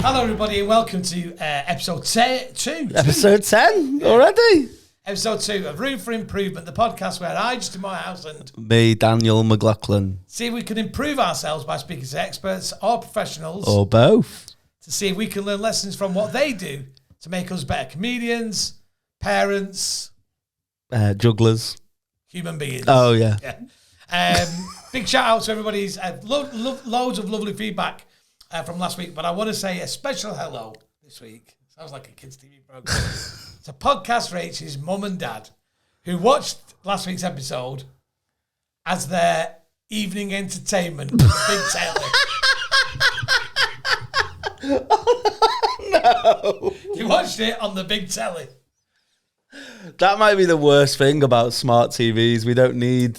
Hello, everybody, and welcome to episode 2. Episode 10 already? Episode 2 of Room for Improvement, the podcast where I, Justin Moorhouse, and me, Daniel Mcloughlin, see if we can improve ourselves by speaking to experts or professionals. Or both. To see if we can learn lessons from what they do to make us better comedians, parents, jugglers, human beings. Oh, yeah. Big shout out to everybody's loads of lovely feedback from last week, but I want to say a special hello this week. Sounds like a kids' TV program. It's a podcast Rachel's mum and dad who watched last week's episode as their evening entertainment. Big telly. No. You watched it on the big telly. That might be the worst thing about smart TVs. We don't need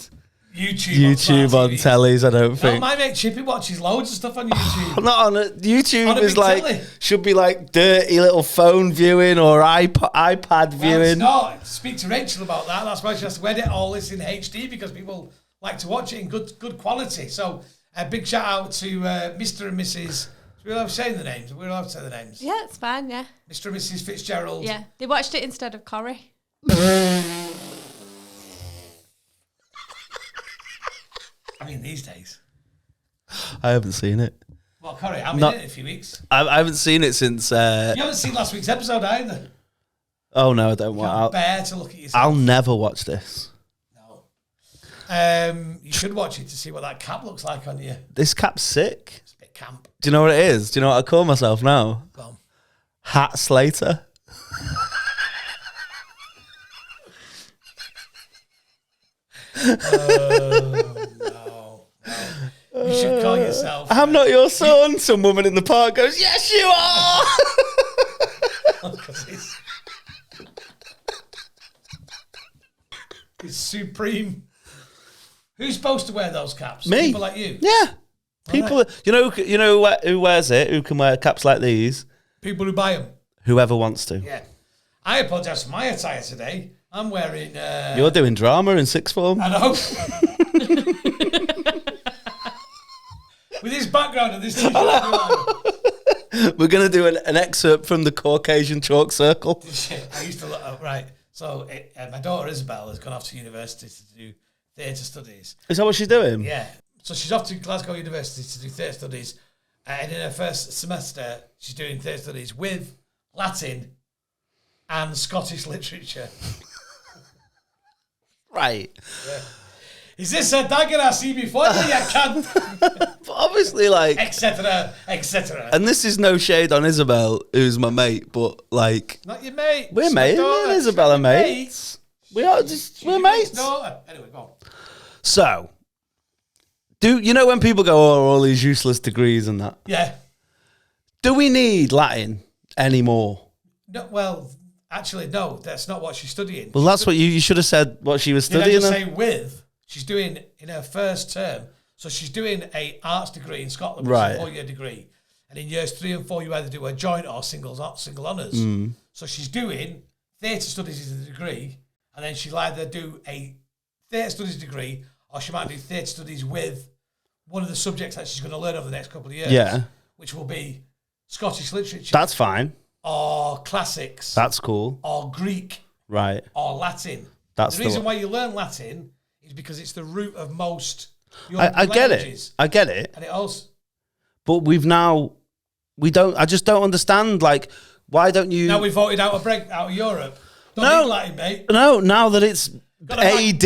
YouTube on tellies, I don't think. My mate Chippy watches loads of stuff on YouTube. Not on it. YouTube on is like telly. Should be like dirty little phone viewing or iPad viewing. It's not. Speak to Rachel about that. That's why she has to edit all this in HD because people like to watch it in good quality. So a big shout out to Mr. and Mrs. We're allowed to say the names. We're allowed to say the names. Yeah, it's fine. Yeah. Mr. and Mrs. Fitzgerald. Yeah, they watched it instead of Corrie. I mean, these days. I haven't seen it. Well, Corrie, I've been in it in a few weeks. I haven't seen it since... You haven't seen last week's episode either. Oh, no, I don't want... Can't bear to look at yourself. I'll never watch this. No. You should watch it to see what that cap looks like on you. This cap's sick. It's a bit camp. Do you know what it is? Do you know what I call myself now? Go on. Hat Slater. No. You should call yourself... I'm not your son. Some woman in the park goes, yes, you are. It's supreme. Who's supposed to wear those caps? Me. People like you? Yeah. People, right. you know who wears it? Who can wear caps like these? People who buy them. Whoever wants to. Yeah. I apologise for my attire today. I'm wearing... You're doing drama in sixth form. I know. With this background and this t-shirt. We're going to do an excerpt from the Caucasian chalk circle. I used to look... right. So my daughter Isabel has gone off to university to do theatre studies. Is that what she's doing? Yeah. So she's off to Glasgow University to do theatre studies. And in her first semester, she's doing theatre studies with Latin and Scottish literature. Right. Yeah. Is this a dagger I see before me? I can't. But obviously, like... Etc., etc. And this is no shade on Isabel, who's my mate, but, like... Not your mate. We're mates. Me and Isabel are mates. We're mates. Anyway, go on. So, do you know when people go, oh, all these useless degrees and that? Yeah. Do we need Latin anymore? No, well, actually, no. That's not what she's studying. Well, that's what you should have said. What she was studying. Did I just say with? She's doing in her first term. So she's doing a arts degree in Scotland, which is a 4-year degree. And in years 3 and 4, you either do a joint or single honours. So she's doing theatre studies as a degree, and then she'll either do a theatre studies degree, or she might do theatre studies with one of the subjects that she's going to learn over the next couple of years. Yeah. Which will be Scottish literature. That's fine. Or classics. That's cool. Or Greek. Right. Or Latin. That's the reason why you learn Latin is because it's the root of most I get languages. it. I get it. And it also... But I just don't understand, like, why don't you... Now we voted out of Europe. Don't need Latin, mate. No, now that it's AD.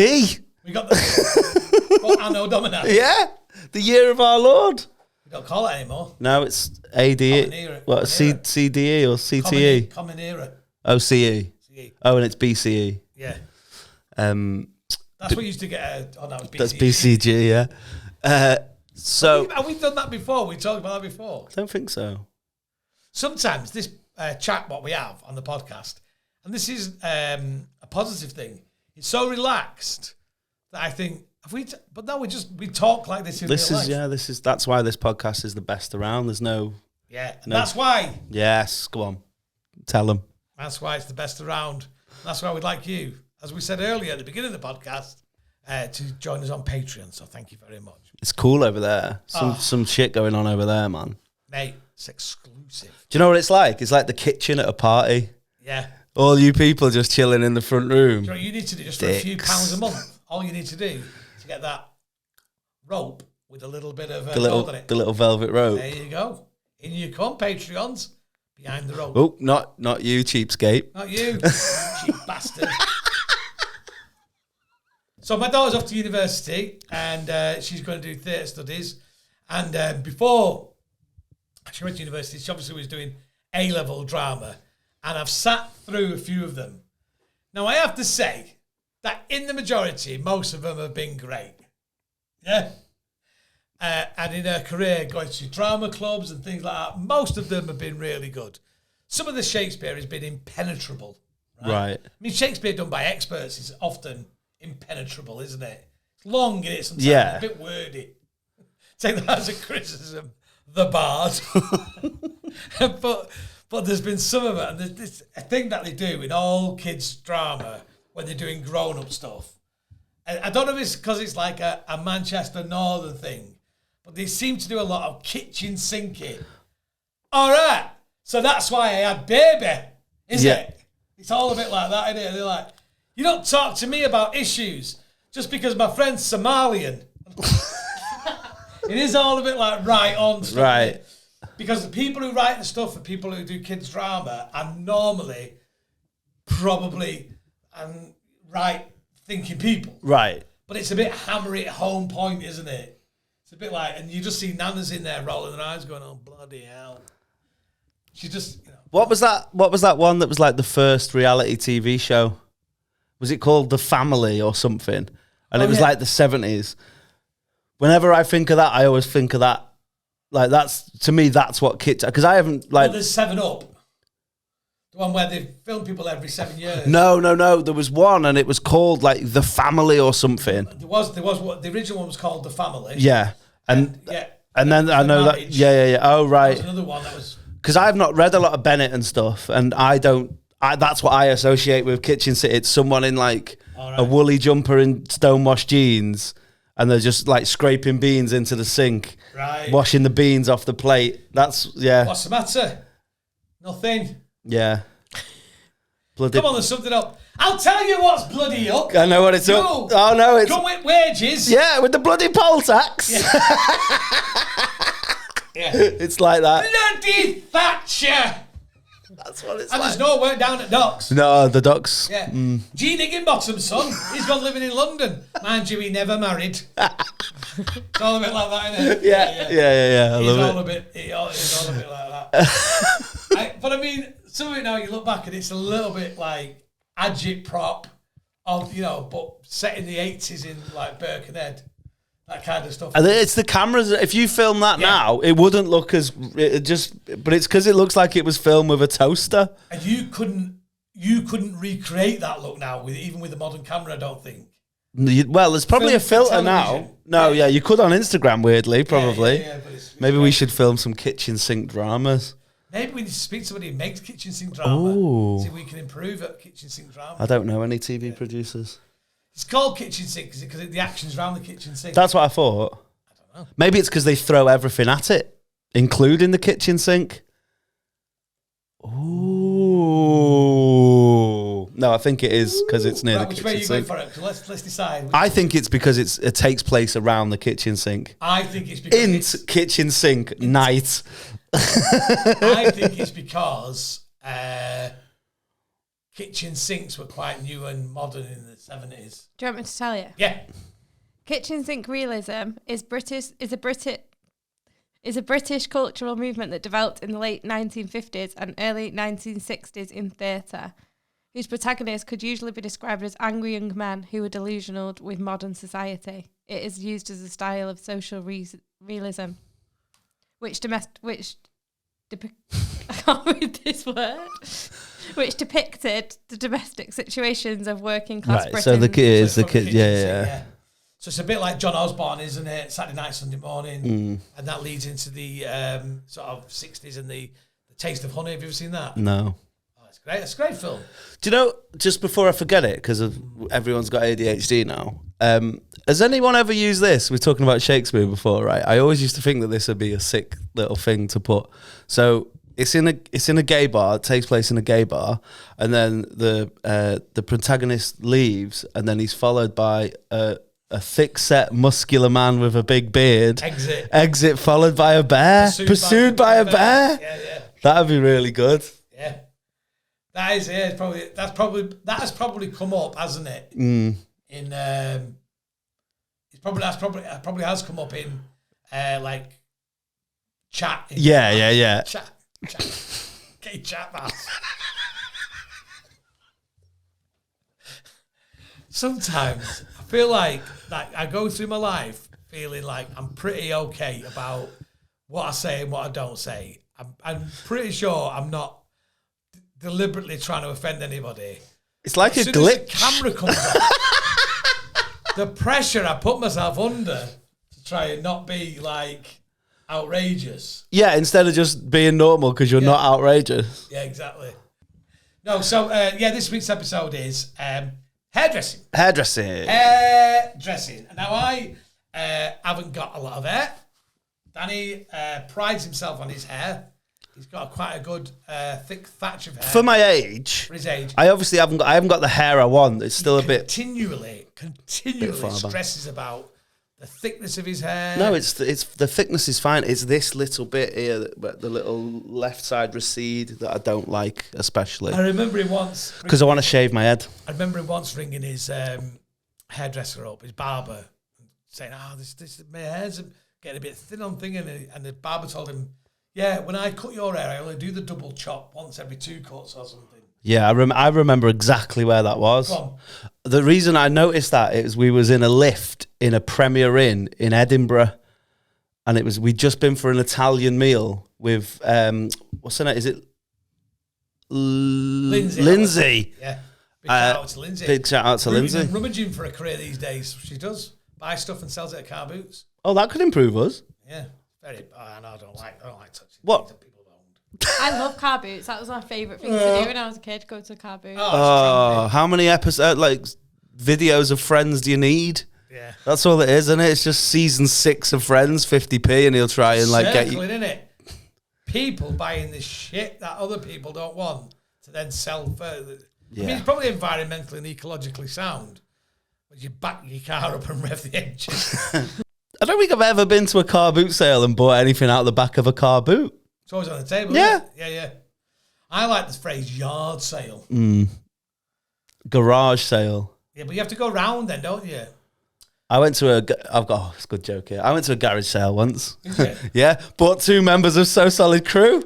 We got the... Anno Domini. Yeah, the year of our Lord. We don't call it anymore. No, it's AD. What, CDE or CTE? Common Era. Oh, CE. CE. Oh, and it's BCE. Yeah. That's what used to get... oh, no, it's BCG. That's BCG, yeah. So... Have we done that before? We talked about that before? I don't think so. Sometimes this chat, what we have on the podcast, and this is a positive thing, it's so relaxed that I think... but no, we talk like this in real life. That's why this podcast is the best around. There's no... Yeah, that's why. Yes, go on. Tell them. That's why it's the best around. That's why we'd like you, as we said earlier at the beginning of the podcast, to join us on Patreon. So thank you very much. It's cool over there. Some shit going on over there, man. Mate, it's exclusive. Do you know what it's like? It's like the kitchen at a party. Yeah. All you people just chilling in the front room. Do you know what you need to do? Just for a few pounds a month. All you need to do to get that rope with a little bit of gold on it. The little velvet rope. There you go. In you come, Patreons. Behind the rope. Oh, not you, cheapskate. Not you, cheap bastard. So my daughter's off to university and she's going to do theatre studies. And before she went to university, she obviously was doing A-level drama. And I've sat through a few of them. Now, I have to say that in the majority, most of them have been great. Yeah. And in her career, going to drama clubs and things like that, most of them have been really good. Some of the Shakespeare has been impenetrable. Right. I mean, Shakespeare done by experts is often impenetrable, isn't it? It's long in it sometimes, a bit wordy. Take that as a criticism, the bard. But there's been some of it, and there's this a thing that they do in all kids' drama when they're doing grown-up stuff. And I don't know if it's because it's like a Manchester Northern thing, but they seem to do a lot of kitchen sinking. All right, so that's why I had baby, isn't it? It's all a bit like that, isn't it? They're like, you don't talk to me about issues just because my friend's Somalian. It is all a bit like right on stuff. Right. Because the people who write the stuff for people who do kids' drama are normally probably right thinking people. Right. But it's a bit hammery at home point, isn't it? It's a bit like, and you just see nanas in there rolling their eyes going, oh, bloody hell. She just, you know. What was that one that was like the first reality TV show? Was it called The Family or something? And it was like the 70s. Whenever I think of that, I always think of that. Like, to me, that's what kids... Because I haven't, like... Well, there's 7 Up. The one where they film people every 7 years. No. There was one, and it was called, like, The Family or something. There was what... The original one was called The Family. Yeah. And then I know Marriage. that... Yeah. Oh, right. There was another one that was... Because I've not read a lot of Bennett and stuff, and that's what I associate with kitchen sit. It's someone in, like, a woolly jumper and stonewashed jeans... And they're just like scraping beans into the sink, washing the beans off the plate. That's, What's the matter? Nothing. Yeah. Bloody. Come on, there's something up. I'll tell you what's bloody up. I know what it's up. Oh, no, it's... Come with wages. Yeah, with the bloody poll tax. Yeah. It's like that. Bloody Thatcher. That's what it's and like. There's no work down at Docks. No, the Docks. Yeah. Gene Higginbottom's son, he's gone living in London. Mind you, he never married. It's all a bit like that, isn't it? Yeah. I love it. It's all a bit like that. But I mean, some of it now, you look back and it's a little bit like agitprop of, you know, but set in the 80s in like Birkenhead. That kind of stuff. And it's the cameras. If you film that now, it wouldn't look as... But it's because it looks like it was filmed with a toaster. And you couldn't recreate that look now, even with a modern camera, I don't think. Well, there's probably a filter now. No, you could on Instagram, weirdly, probably. But it's Maybe we should film some kitchen sink dramas. Maybe we need to speak to somebody who makes kitchen sink drama. Ooh. See if we can improve at kitchen sink drama. I don't know any TV producers. It's called kitchen sink because the action's around the kitchen sink. That's what I thought. I don't know. Maybe it's because they throw everything at it, including the kitchen sink. Ooh. No, I think it is because it's near the kitchen sink. Which way are you going for it? Let's decide. I think it's because it takes place around the kitchen sink. I think it's because kitchen sink night. I think it's because kitchen sinks were quite new and modern in the 70s. Do you want me to tell you? Yeah. Kitchen sink realism is a British cultural movement that developed in the late 1950s and early 1960s in theatre, whose protagonists could usually be described as angry young men who were delusional with modern society. It is used as a style of social realism, which I can't read this word. Which depicted the domestic situations of working class Britain. So the kids, So it's a bit like John Osborne, isn't it? Saturday night, Sunday morning, and that leads into the sort of 60s and the Taste of Honey. Have you ever seen that? No. Oh, It's great. It's a great film. Do you know, just before I forget it, because everyone's got ADHD now, has anyone ever used this? We're talking about Shakespeare before, right? I always used to think that this would be a sick little thing to put. So it's in a gay bar. It takes place in a gay bar, and then the protagonist leaves, and then he's followed by a thick-set, muscular man with a big beard. Exit, followed by a bear. Pursued by a bear. Yeah. That'd be really good. Yeah. That is, yeah, that has probably come up, hasn't it? Mm. In it probably has come up in like chat. Yeah. Chat. Gay chat bars. Sometimes I feel like I go through my life feeling like I'm pretty okay about what I say and what I don't say. I'm pretty sure I'm not deliberately trying to offend anybody. It's like as a soon glitch. As the camera comes on, the pressure I put myself under to try and not be like outrageous. Yeah, instead of just being normal because you're not outrageous. Yeah, exactly. No, so this week's episode is hairdressing. Hairdressing. Now I haven't got a lot of hair. Danny prides himself on his hair. He's got quite a good thick thatch of hair. For my age, for his age, I obviously haven't got the hair I want. It's still a bit continually stresses about the thickness of his hair. No, it's the thickness is fine. It's this little bit here, the little left side recede that I don't like, especially. I remember him once because I want to shave my head. I remember him once ringing his hairdresser up, his barber, saying, this my hair's getting a bit thin on thing, and the barber told him, yeah, when I cut your hair, I only do the double chop once every 2 cuts or something. Yeah, I remember exactly where that was. The reason I noticed that is we was in a lift in a Premier Inn in Edinburgh, and we'd just been for an Italian meal with what's her name? Is it Lindsay? Yeah, big shout out to Lindsay. Big shout out to Lindsay. Rummaging for a career these days. She does buy stuff and sells it at car boots. Oh, that could improve us. Yeah, very. I don't like touching. What? I love car boots. That was my favourite thing to do when I was a kid, go to a car boot. Oh, how many videos of Friends do you need? Yeah. That's all it is, isn't it? It's just season 6 of Friends, 50p, and he'll try and get you. Isn't it? People buying this shit that other people don't want to then sell further. Yeah. I mean, it's probably environmentally and ecologically sound, but you back your car up and rev the engine. I don't think I've ever been to a car boot sale and bought anything out the back of a car boot. It's always on the table. Yeah. Yeah. I like the phrase yard sale. Garage sale. Yeah, but you have to go round then, don't you? I went to it's a good joke here. I went to a garage sale once. Did you? Yeah, bought 2 members of So Solid Crew.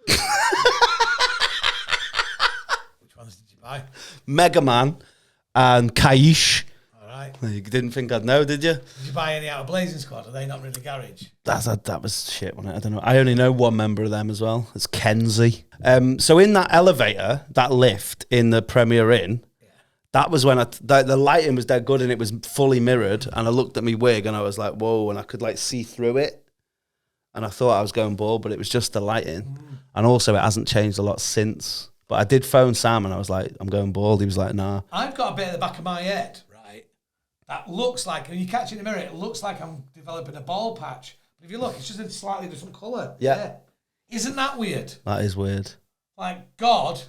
Which ones did you buy? Mega Man and Kaish. All right. You didn't think I'd know, did you? Did you buy any out of Blazing Squad? Are they not really garage? That was shit, wasn't it? I don't know. I only know one member of them as well. It's Kenzie. So in that elevator, that lift in the Premier Inn, that was when the lighting was dead good and it was fully mirrored. And I looked at my wig and I was like, whoa, and I could see through it. And I thought I was going bald, but it was just the lighting. And also it hasn't changed a lot since. But I did phone Sam and I was like, I'm going bald. He was like, nah. I've got a bit at the back of my head, right? That looks like, when you catch it in the mirror, it looks like I'm developing a bald patch. But if you look, it's just a slightly different colour. Yeah. Isn't that weird? That is weird. Like, God,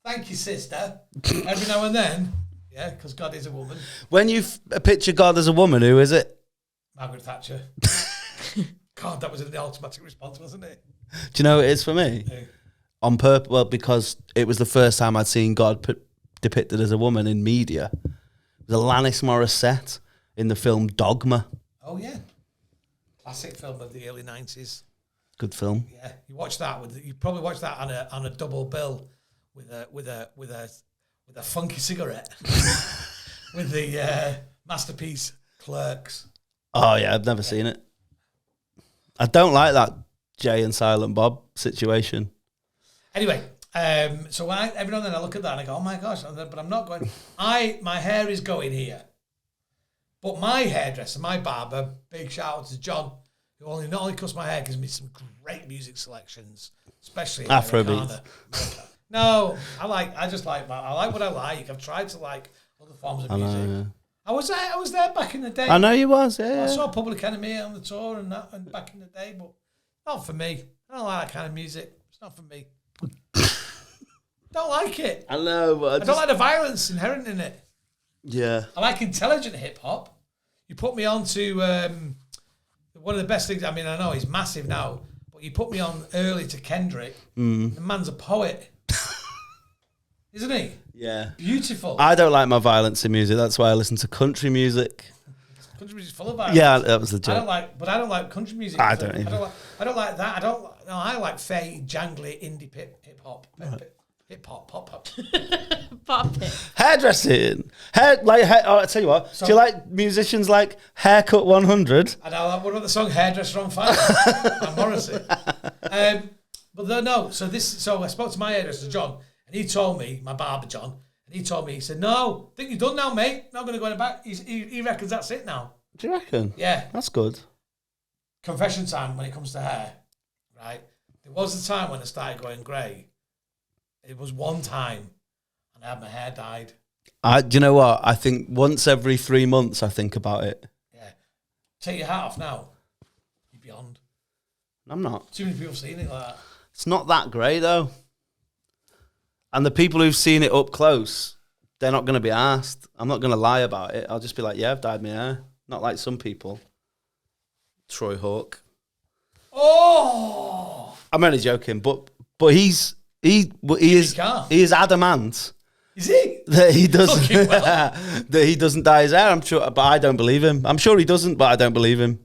thank you, sister. Every now and then, because God is a woman. When you picture God as a woman, who is it? Margaret Thatcher. God, that was the automatic response, wasn't it? Do you know what it is for me? Yeah. On purpose, well, because it was the first time I'd seen God depicted as a woman in media. It was Alanis Morissette in the film Dogma. Oh, yeah. Classic film of the early 90s. Good film. Yeah, you watch that you probably watch that on a double bill with a funky cigarette with the masterpiece Clerks. Oh yeah, I've never seen it. I don't like that Jay and Silent Bob situation. Anyway, so every now and then I look at that and I go, oh my gosh, but I'm not going. My hair is going here, but my hairdresser, my barber, big shout out to John, who not only cuts my hair, gives me some great music selections, especially Afrobeat. No, I just like what I like. I've tried to like other forms of music. Know, yeah. I was there back in the day. I know you was, yeah. I saw Public Enemy on the tour and back in the day, but not for me. I don't like that kind of music. It's not for me. Don't like it. I know, but I don't like the violence inherent in it. Yeah. I like intelligent hip hop. You put me on to one of the best things. I mean, I know he's massive now, but you put me on early to Kendrick. The man's a poet, isn't he? Yeah. Beautiful. I don't like my violence in music. That's why I listen to country music. Country music's full of violence. Yeah, that was the joke. I don't like country music. I don't either. I don't like that. I like fake, jangly, indie hip hop. Hip hop, pop. Pop it. Hairdressing. I'll tell you what. Do you like musicians like Haircut 100? And what about the song Hairdresser on Fire? by Morrissey. So I spoke to my hairdresser, John, and he told me, my barber, John, and he told me, he said, no, I think you're done now, mate. Not going to go in the back. He reckons that's it now. Do you reckon? Yeah. That's good. Confession time when it comes to hair, right? There was a time when I started going grey. It was one time, and I had my hair dyed. Do you know what? I think once every 3 months I think about it. Yeah. Take your hat off now. You're beyond. I'm not. Too many people have seen it like that. It's not that great, though. And the people who've seen it up close, they're not going to be asked. I'm not going to lie about it. I'll just be like, yeah, I've dyed my hair. Not like some people. Troy Hawk. Oh! I'm only joking, but he is adamant. Is he? That he doesn't Well. that he doesn't dye his hair. I'm sure, but I don't believe him. I'm sure he doesn't, but I don't believe him.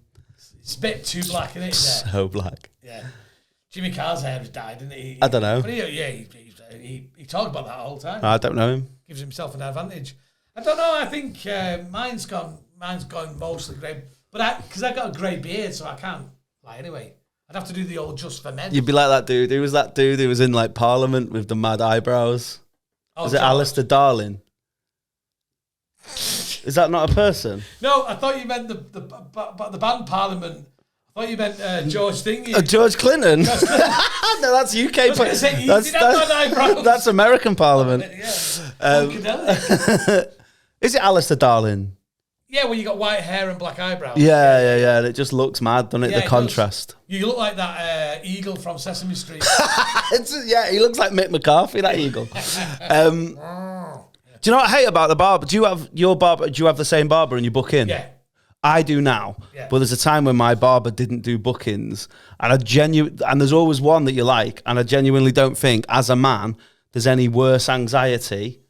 It's a bit too black, isn't it? So black. Yeah. Jimmy Carr's hair was dyed, didn't he? I don't know. But he talked about that the whole time. I don't know him. Gives himself an advantage. I don't know. I think mine's gone mostly grey, but because I got a grey beard, so I can't lie anyway. I'd have to do the old just for men. You'd be like that dude. Who was that dude who was in like Parliament with the mad eyebrows? Was it Alistair Darling? Is that not a person? No, I thought you meant the band Parliament. I thought you meant George Thingy. George Clinton? No, that's UK. That's American Parliament. Is it Alistair Darling? Yeah, well, you got white hair and black eyebrows. Yeah. And it just looks mad, doesn't it? Yeah, the contrast. You look like that eagle from Sesame Street. He looks like Mick McCarthy, that eagle. Do you know what I hate about the barber? Do you have your barber? Do you have the same barber and you book in? Yeah. I do now, but there's a time when my barber didn't do bookings, and there's always one that you like, and I genuinely don't think, as a man, there's any worse anxiety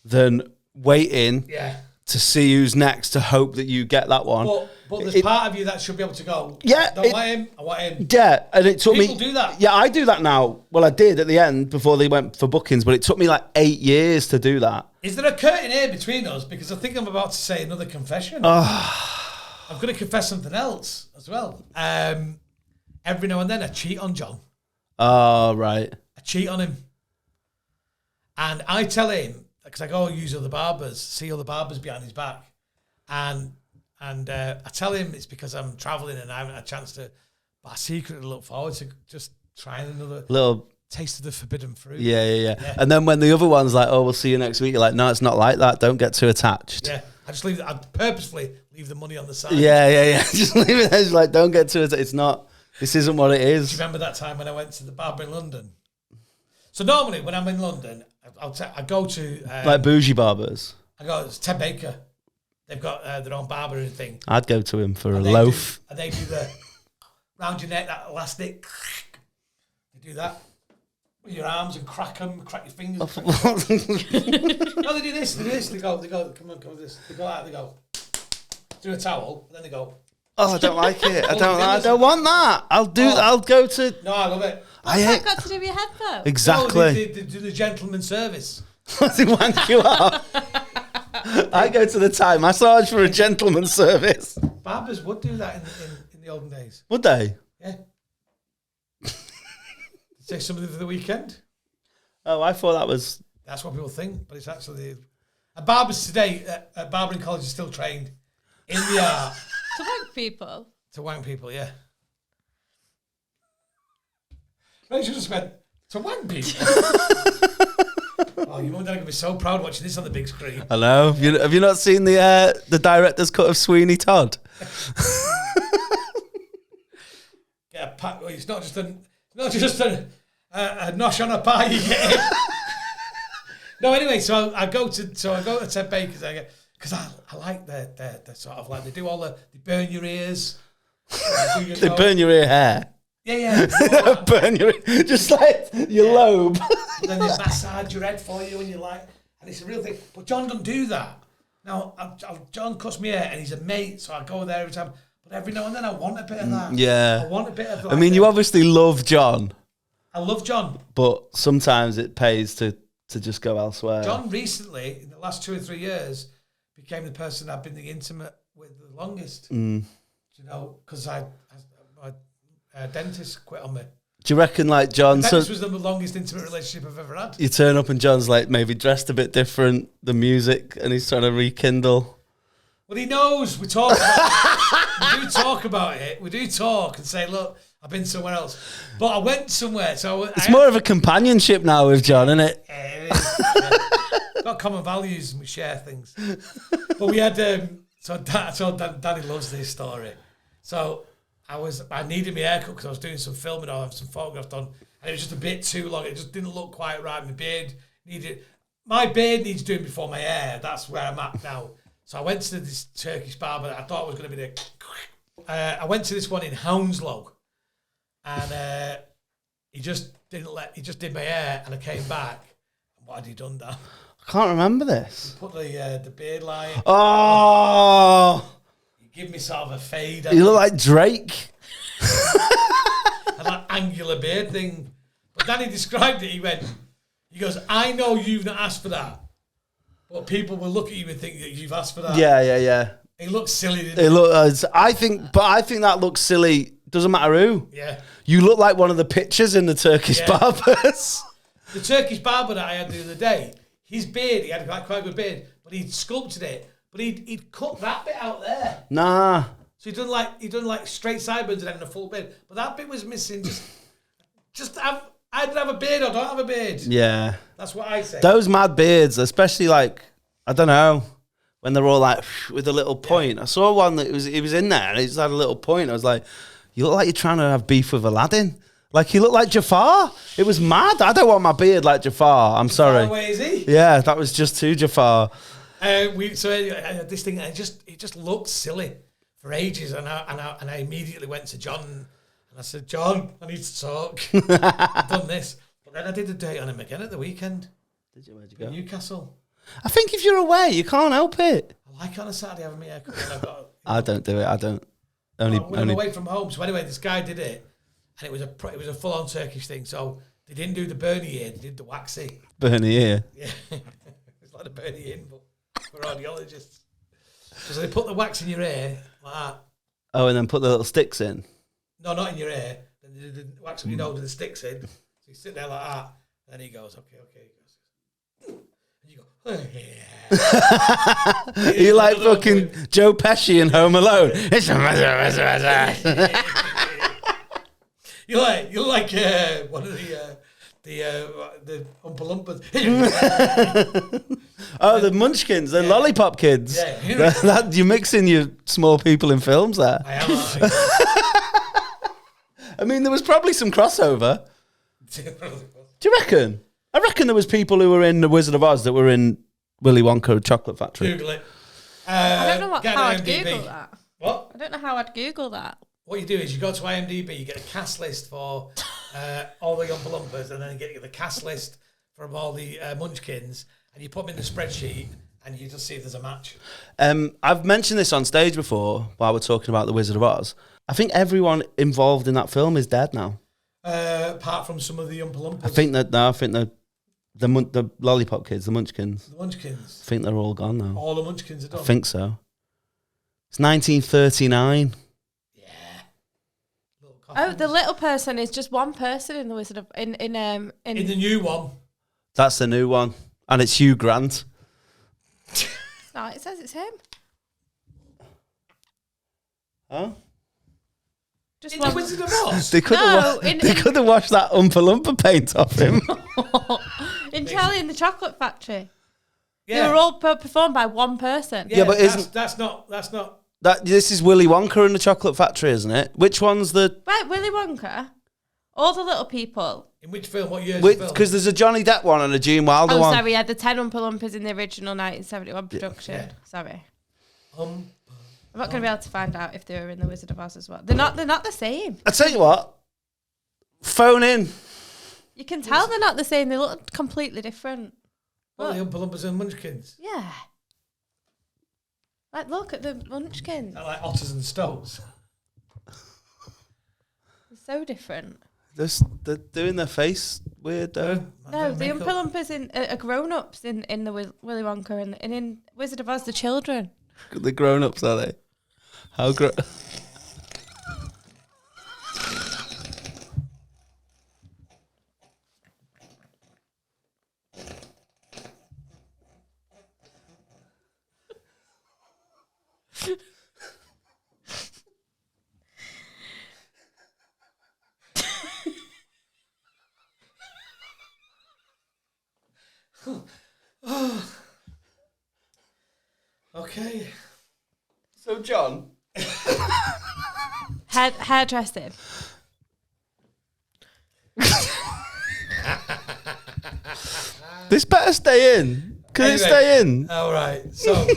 than waiting to see who's next to hope that you get that one. But there's part of you that should be able to go, yeah, I want him. Yeah, and it took People do that. Yeah, I do that now. Well, I did at the end before they went for bookings, but it took me like 8 years to do that. Is there a curtain here between us? Because I think I'm about to say another confession. I'm going to confess something else as well. Every now and then I cheat on John. Oh, right. I cheat on him. And I tell him, because I go use other barbers, see other barbers behind his back. And I tell him it's because I'm travelling and I haven't had a chance to, but I secretly look forward to just trying another little taste of the forbidden fruit. Yeah. And then when the other one's like, oh, we'll see you next week, you're like, no, it's not like that. Don't get too attached. Yeah. I purposefully leave the money on the side. Yeah. Just leave it there. It's like, don't get too attached. It's not, this isn't what it is. Do you remember that time when I went to the barber in London? So normally when I'm in London, I go to... like bougie barbers? It's Ted Baker. They've got their own barbering thing. I'd go to him for a loaf. And they do the round your neck, that elastic. They do that with your arms and crack your fingers. No, they do this. They go, come on, with this. They go out, they go. Do a towel, and then they go. Oh, I don't like it. I don't want that. I'll go to... No, I love it. What's that got to do with your head, though? Exactly. No, they do the gentleman service. They wank you up. I go to the Thai massage for a gentleman's service. Barbers would do that in the olden days. Would they? Yeah. Take somebody for the weekend. Oh, I thought that was... That's what people think, but it's actually... barbers today at barbering college are still trained in the art. To wank people? To wank people, yeah. Rachel just went, To wank people. Oh, your mum and dad are going to be so proud watching this on the big screen. Hello. Have you not seen the director's cut of Sweeney Todd? Get a pack. Well, it's not just a nosh on a pie you get in. No, anyway, so I go to Ted Baker's because I like the sort of like they do all they burn your ears. They burn your ear hair. Yeah. Burn your ear, just like your lobe. And then they massage your head for you, and you're like, and it's a real thing. But John doesn't do that. Now, John cuts me hair, and he's a mate, so I go there every time. But every now and then, I want a bit of that. Yeah. I want a bit of that. I mean, you obviously love John. I love John. But sometimes it pays to just go elsewhere. John recently, in the last 2 or 3 years, became the person I've been the intimate with the longest. You know, because my dentist quit on me. Do you reckon, like, John... This was the longest intimate relationship I've ever had. You turn up and John's, like, maybe dressed a bit different, the music, and he's trying to rekindle. Well, he knows. We talk about it. We do talk about it. We do talk and say, look, I've been somewhere else. But I went somewhere. So it's more of a companionship now with John, isn't it? Yeah, it is. Yeah. Got common values and we share things. But we had... So Danny loves this story. So... I needed my haircut because I was doing some filming or some photographs done, and it was just a bit too long. It just didn't look quite right. My beard needs doing before my hair. That's where I'm at now. So I went to this Turkish barber that I thought was going to be I went to this one in Hounslow, and he just did my hair, and I came back. And what had he done, Dan? I can't remember this. He put the beard line. Oh. Give me sort of a fade. You look like Drake. And that angular beard thing. But Danny described it. He goes, I know you've not asked for that, but people will look at you and think that you've asked for that. Yeah. It looks silly, didn't it? I think that looks silly. Doesn't matter who. Yeah. You look like one of the pictures in the Turkish barbers. The Turkish barber that I had the other day, his beard, he had quite a good beard, but he'd sculpted it. But he'd cut that bit out there. Nah. So he done like straight sideburns and then a full beard. But that bit was missing. Either have a beard or don't have a beard. Yeah. That's what I say. Those mad beards, especially like, I don't know, when they're all like with a little point. Yeah. I saw one that he was in there and he just had a little point. I was like, you look like you're trying to have beef with Aladdin. Like he looked like Jafar. It was mad. I don't want my beard like Jafar. I'm sorry. How away is he? Yeah, that was just too Jafar. This thing, it just looked silly for ages, and I immediately went to John and I said, John, I need to talk. I've done this, but then I did a date on him again at the weekend. Did you? Where'd you go? Newcastle. I think if you're away, you can't help it. I like on a Saturday having my haircut. I don't do it. I don't. When I'm away from home. So anyway, this guy did it, and it was a full on Turkish thing. So they didn't do the Bernie ear, they did the waxy. Bernie ear. Yeah, it's like a Bernie in, but for audiologists. So they put the wax in your ear like that. Oh, and then put the little sticks in. No, not in your ear. Then they did the wax on your nose with the sticks in. So you sit there like that. Then he goes, okay. He goes, and you go, oh, yeah. You like fucking Joe Pesci in Home Alone. You're like one of the Oompa Loompas. Oh, the Munchkins, the Lollipop Kids. Yeah. You're mixing your small people in films there. I am. I mean, there was probably some crossover. Do you reckon? I reckon there was people who were in The Wizard of Oz that were in Willy Wonka Chocolate Factory. Google it. I don't know how I'd Google that. What? I don't know how I'd Google that. What you do is you go to IMDb, you get a cast list for all the Oompa Loompas, and then you get the cast list from all the Munchkins, and you put them in the spreadsheet, and you just see if there's a match. I've mentioned this on stage before while we're talking about The Wizard of Oz. I think everyone involved in that film is dead now. Apart from some of the Oompa Loompas. I think the Lollipop Kids, the Munchkins. The Munchkins. I think they're all gone now. All the Munchkins are done? I think so. It's 1939. Oh, the little person is just one person in The Wizard of in the new one. That's the new one, and it's Hugh Grant. No, it says it's him. Huh? Just in the Wizard of Oz. They could have washed that Oompa Loompa paint off him. In Charlie and the Chocolate Factory. Yeah. They were all performed by one person. Yeah, but that's not. This is Willy Wonka and the Chocolate Factory, isn't it? Which one's the... Right, Willy Wonka. All the little people. In which film? What year? Because there's a Johnny Depp one and a Gene Wilder one. Oh, sorry, yeah, the 10 Oompa Loompas in the original 1971 production. Yeah. Sorry. I'm not going to be able to find out if they were in the Wizard of Oz as well. They're not the same. I tell you what, phone in. You can tell they're not the same. They look completely different. Well, the Oompa Loompas and Munchkins. Yeah. Like, look at the Munchkins. They're like otters and stoats. They're so different. They're doing their face weird though. No, the Oompa Loompas are grown-ups in the Willy Wonka and in Wizard of Oz, the children. The grown-ups, are they? How Okay. So, John. Hairdressing. This better stay in. Can it stay in? All right. So,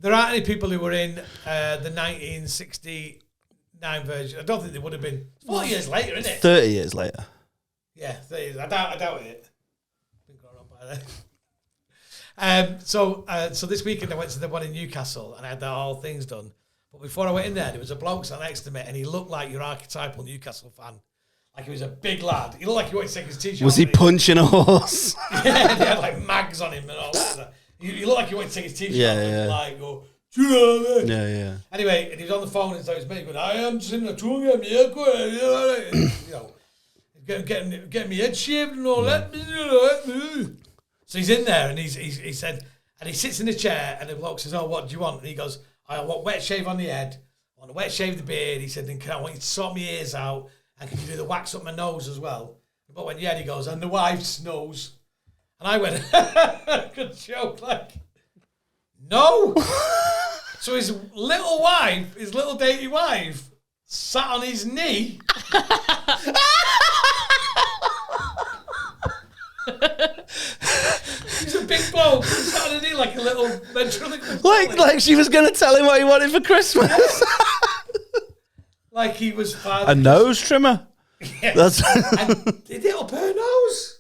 there aren't any people who were in the 1969 version. I don't think they would have been. 40 years later, isn't it? 30 years later. Yeah, 30 years. I doubt it. Been grown up by then. So this weekend I went to the one in Newcastle and I had all things done. But before I went in there was a bloke sat next to me and he looked like your archetypal Newcastle fan. Like he was a big lad. He looked like he wanted to take his t-shirt. Was he punching a horse? Yeah, they had like mags on him and all that. He looked like he wanted to take his t-shirt off and like go, do you know what I mean? Yeah. Anyway, and he was on the phone and so his mate going, I am just in the tour game, you know, getting me head shaved and all that. So he's in there and he said, and he sits in the chair and the bloke says, oh, what do you want? And he goes, I want wet shave on the head, I want to wet shave the beard. He said, then I want you to sort my ears out and can you do the wax up my nose as well? But when he goes, and the wife's nose. And I went, good joke, like, no. So his little wife, his little dainty wife, sat on his knee. He's a big bloke. He sat on his knee like a little ventriloquist. Like she was going to tell him what he wanted for Christmas. Like he was father. A nose trimmer. Yeah. And did it up her nose.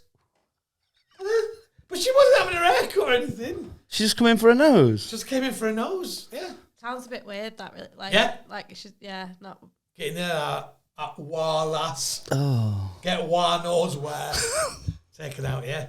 But she wasn't having her hair cut or anything. She just come in for a nose. Just came in for a nose. Yeah. Sounds a bit weird. That really. Like, yeah. Like it should. Yeah. Not. Getting there at war lass. Oh. Get war nose wear. Taken out. Yeah.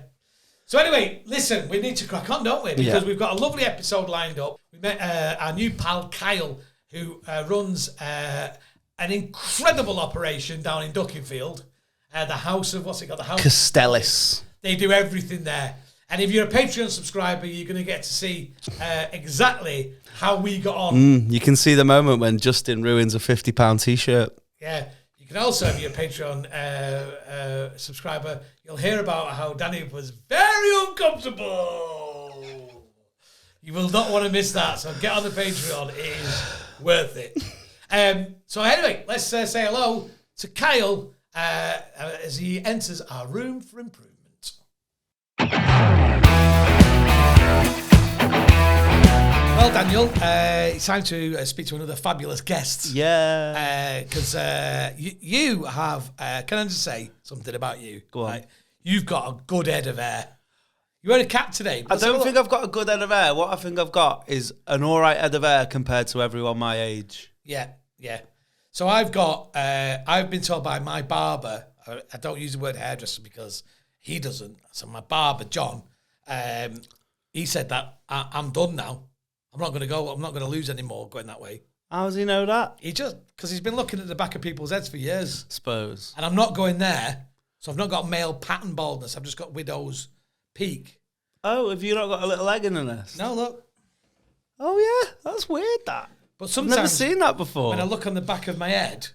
So anyway, listen, we need to crack on, don't we? Because we've got a lovely episode lined up. We met our new pal Kyle, who runs an incredible operation down in Duckingfield. The house of, what's it called? The house Castellis. They do everything there. And if you're a Patreon subscriber, you're going to get to see exactly how we got on. You can see the moment when Justin ruins a £50 t-shirt. Yeah. You can also, if you're a Patreon subscriber, you'll hear about how Danny was very uncomfortable. You will not want to miss that. So get on the Patreon. It is worth it. So anyway, let's say hello to Kyle as he enters our room for improvement. Well, Daniel, it's time to speak to another fabulous guest. Yeah. Because you have, can I just say something about you? Go on. Right? You've got a good head of hair. You wear a cap today. I don't think I've got a good head of hair. What I think I've got is an all right head of hair compared to everyone my age. Yeah. So I've been told by my barber, I don't use the word hairdresser because he doesn't. So my barber, John, he said that I'm done now. I'm not going to lose any more going that way. How does he know that? Because he's been looking at the back of people's heads for years. Suppose. And I'm not going there. So I've not got male pattern baldness. I've just got widow's peak. Oh, have you not got a little egg in the nest? No, look. Oh, yeah. That's weird, that. But sometimes, I've never seen that before. When I look on the back of my head,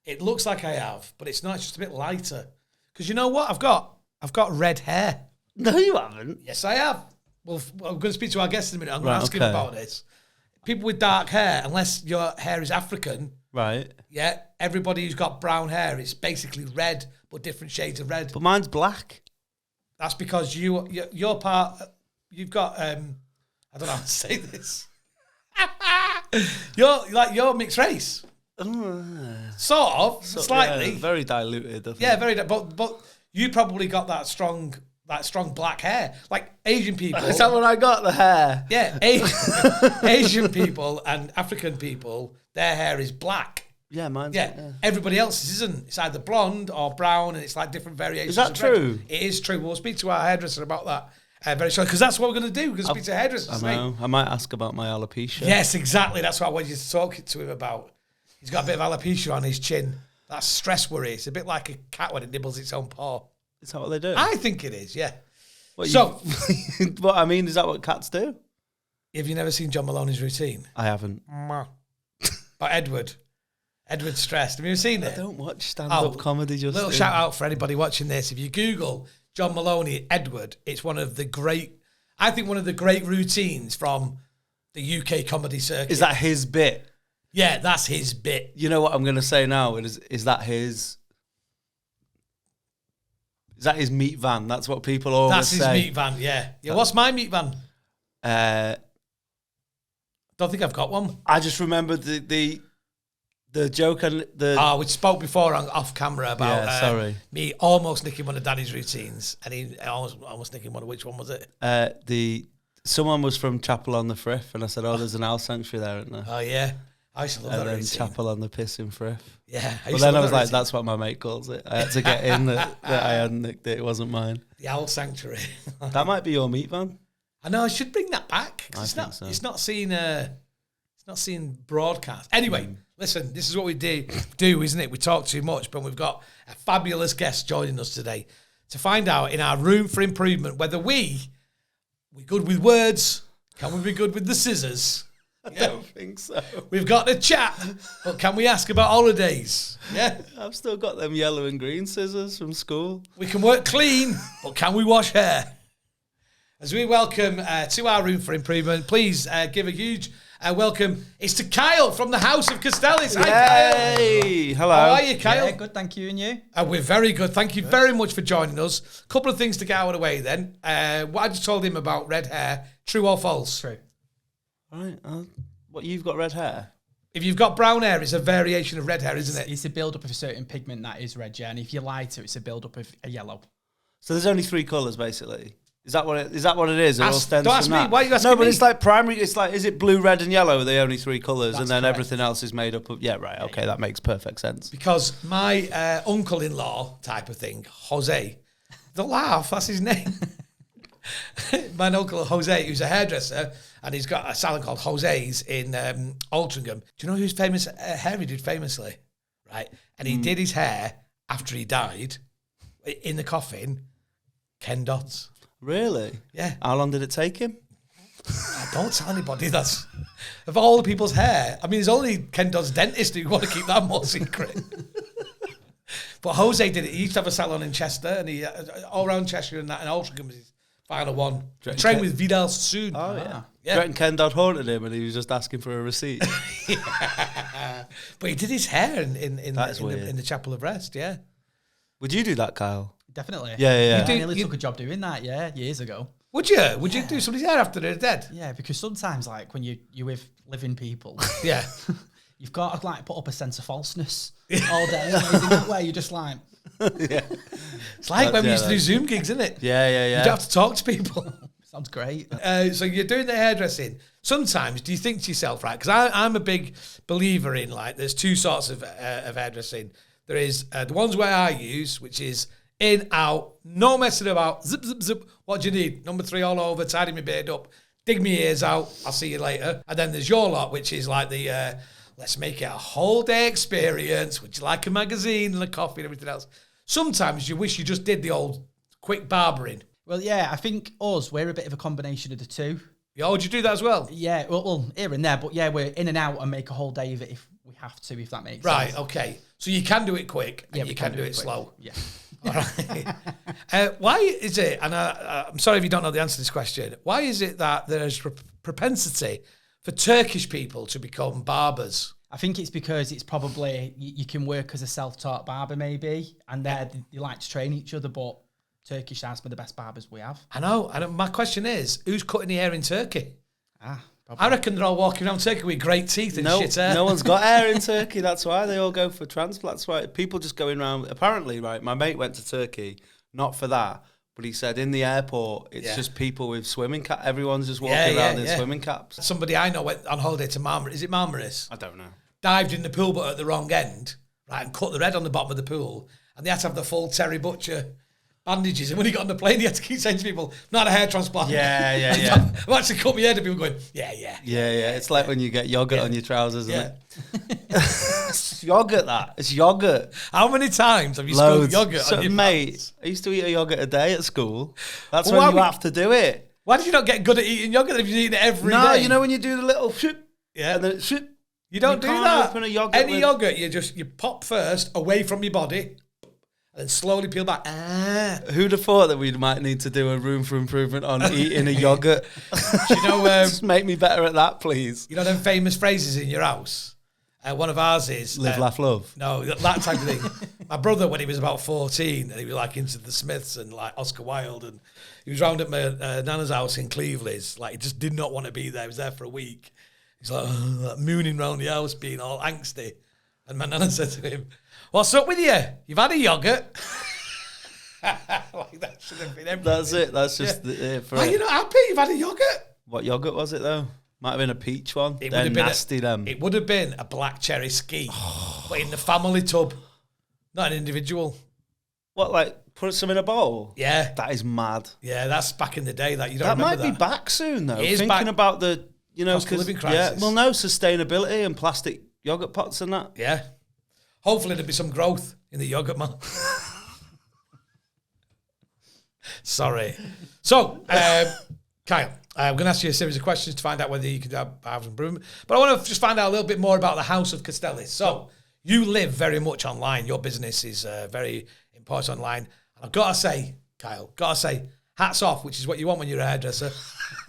It looks like I have, but it's not. It's just a bit lighter. Because you know what? I've got red hair. No, you haven't. Yes, I have. Well, I'm going to speak to our guest in a minute. I'm going to ask him about this. People with dark hair, unless your hair is African, right? Yeah, everybody who's got brown hair is basically red, but different shades of red. But mine's black. That's because you're part. You've got. I don't know how to say this. You're mixed race. Sort of, slightly. Yeah, very diluted. Very. But you probably got that strong black hair, like Asian people. Is that what I got? The hair. Yeah, Asian people and African people, their hair is black. Yeah, mine's. Yeah, everybody else's isn't. It's either blonde or brown, and it's like different variations. Is that true? Red. It is true. We'll speak to our hairdresser about that very shortly, because that's what we're going to do. We're going to speak to a hairdresser. I know. I might ask about my alopecia. Yes, exactly. That's what I want you to talk to him about. He's got a bit of alopecia on his chin. That's stress worry. It's a bit like a cat when it nibbles its own paw. Is that what they do? I think it is, yeah. What, so, what I mean, is that what cats do? Have you never seen John Maloney's routine? I haven't. But Edward's stressed. Have you ever seen it? I don't watch stand-up comedy. Just little shout out for anybody watching this. If you Google John Maloney Edward, it's one of the great routines from the UK comedy circuit. Is that his bit? Yeah, that's his bit. You know what I'm going to say now? Is that his meat van? That's what people always say. That's his meat van, yeah. What's my meat van? Don't think I've got one. I just remember the joke and the... we spoke before off camera about me almost nicking one of Danny's routines, and he almost nicking one. Which one was it? Someone was from Chapel on the Frith, and I said, there's an owl sanctuary there, isn't there? Oh, yeah. I used to love that routine. And then Chapel on the Piss in Frith. Yeah. But then I was like, that's what my mate calls it. I had to get in that I hadn't nicked it. It wasn't mine. The owl sanctuary. That might be your meat van. I know, I should bring that back. It's not seen broadcast. Anyway, listen, this is what we do, isn't it? We talk too much, but we've got a fabulous guest joining us today to find out in our room for improvement whether we're good with words. Can we be good with the scissors? I don't think so. We've got to chat, but can we ask about holidays? Yeah. I've still got them yellow and green scissors from school. We can work clean, but can we wash hair? As we welcome to our room for improvement, please give a huge welcome. It's to Kyle from the House of Castile. Hi, Kyle. Hello. How are you, Kyle? Yeah, good, thank you. And you? We're very good. Thank you very much for joining us. A couple of things to get out of the way then. What I just told him about red hair, true or false? True. All right. What, you've got red hair? If you've got brown hair, it's a variation of red hair, isn't it? It's a build-up of a certain pigment that is red, yeah. And if you're lighter, it's a build-up of a yellow. So there's only 3 colours, basically. Is that what it is? It all stems don't ask from me. that? Why are you asking me? No, but it's like primary. It's like, is it blue, red, and yellow? Are the only 3 colours, That's and then correct. everything else is made up of? Yeah, right. Okay, that makes perfect sense. Because my uncle-in-law type of thing, Jose, don't laugh. That's his name. My uncle Jose, who's a hairdresser, and he's got a salon called Jose's in Altrincham. Do you know whose famous hair he did famously? Right, and he did his hair after he died in the coffin. Ken Dots. Really? Yeah. How long did it take him? Don't tell anybody. That's of all the people's hair. I mean, there's only Ken Dodd's dentist who want to keep that more secret. But Jose did it. He used to have a salon in Chester, and he all around Cheshire and that, and Altrincham was his final one. He trained with Vidal Sassoon. Oh yeah. Yeah. Do you reckon Ken Dodd haunted him, and he was just asking for a receipt? But he did his hair in the Chapel of Rest. Yeah. Would you do that, Kyle? Definitely. Yeah. I nearly took a job doing that, years ago. Would you? Would you do somebody's hair after they're dead? Yeah, because sometimes, like, when you're with living people, yeah, you've got to, like, put up a sense of falseness all day. In that way, you're just like... Yeah. It's like when we used to do Zoom gigs, isn't it? Yeah. You don't have to talk to people. Sounds great. So you're doing the hairdressing. Sometimes, do you think to yourself, right, because I'm a big believer in, like, there's 2 sorts of hairdressing. There is the ones where I use, which is in, out, no messing about, zip, zip, zip. What do you need? Number 3 all over, tidy my beard up, dig my ears out, I'll see you later. And then there's your lot, which is like the, let's make it a whole day experience. Would you like a magazine and a coffee and everything else? Sometimes you wish you just did the old quick barbering. Well, yeah, I think we're a bit of a combination of the 2. Yeah, would you do that as well? Yeah, well, here and there, but yeah, we're in and out and make a whole day of it if we have to, if that makes Right, sense. okay. So you can do it quick and we you can do it quick. slow. Yeah. All right. Why is it, and I'm sorry if you don't know the answer to this question, why is it that there's propensity for Turkish people to become barbers? I think it's because it's probably, you can work as a self-taught barber maybe, and they like to train each other, but Turkish are some of the best barbers we have. I know. And my question is, who's cutting the hair in Turkey? Probably. I reckon they're all walking around Turkey with great teeth and shit hair. No one's got hair in Turkey. That's why they all go for transplants. That's why people just going around. Apparently, right, my mate went to Turkey, not for that, but he said in the airport, it's just people with swimming caps. Everyone's just walking around in swimming caps. Somebody I know went on holiday to Marmaris. Is it Marmaris? I don't know. Dived in the pool, but at the wrong end, right, and cut their head on the bottom of the pool. And they had to have the full Terry Butcher bandages, and when he got on the plane, he had to keep saying to people, "Not a hair transplant." Yeah. I've actually cut my head, and people going, "Yeah." It's like when you get yogurt on your trousers, isn't it? It's yogurt. It's yogurt. How many times have you Loads. spilled yogurt on your mate, pants? I used to eat a yogurt a day at school. That's Well, when you have to do it. Why did you not get good at eating yogurt if you're eating it every day? No, you know when you do the little shoop, and then shoop. You don't do can't that. open a yogurt Any with- yogurt, you pop first away from your body, and then slowly peel back. Who'd have thought that we might need to do a room for improvement on eating a yogurt? Do you know? Just make me better at that, please. You know them famous phrases in your house. One of ours is Live, laugh, love. No, that type of thing. My brother, when he was about 14, and he was like into the Smiths and like Oscar Wilde, and he was round at my nana's house in Cleveland. Like he just did not want to be there. He was there for a week. He's like mooning round the house, being all angsty. And my nana said to him, "What's up with you? You've had a yogurt." Like that should have been everything. That's it. That's just it for Are it. you not happy? You've had a yogurt? What yogurt was it though? Might have been a peach one. It They're would have been nasty. Them. It would have been a black cherry ski, but in the family tub, not an individual. What, like put some in a bowl? Yeah, That is mad. yeah, that's back in the day. That you don't That remember might be back soon though. It is Thinking back. about the Cost of 'cause- living crisis. Yeah, well, no sustainability and plastic yogurt pots and that. Yeah. Hopefully there'll be some growth in the yogurt man. Sorry. So, Kyle, I'm going to ask you a series of questions to find out whether you can have house improvement. But I want to just find out a little bit more about the House of Castile. So, you live very much online. Your business is very important online. And I've got to say, Kyle, hats off, which is what you want when you're a hairdresser.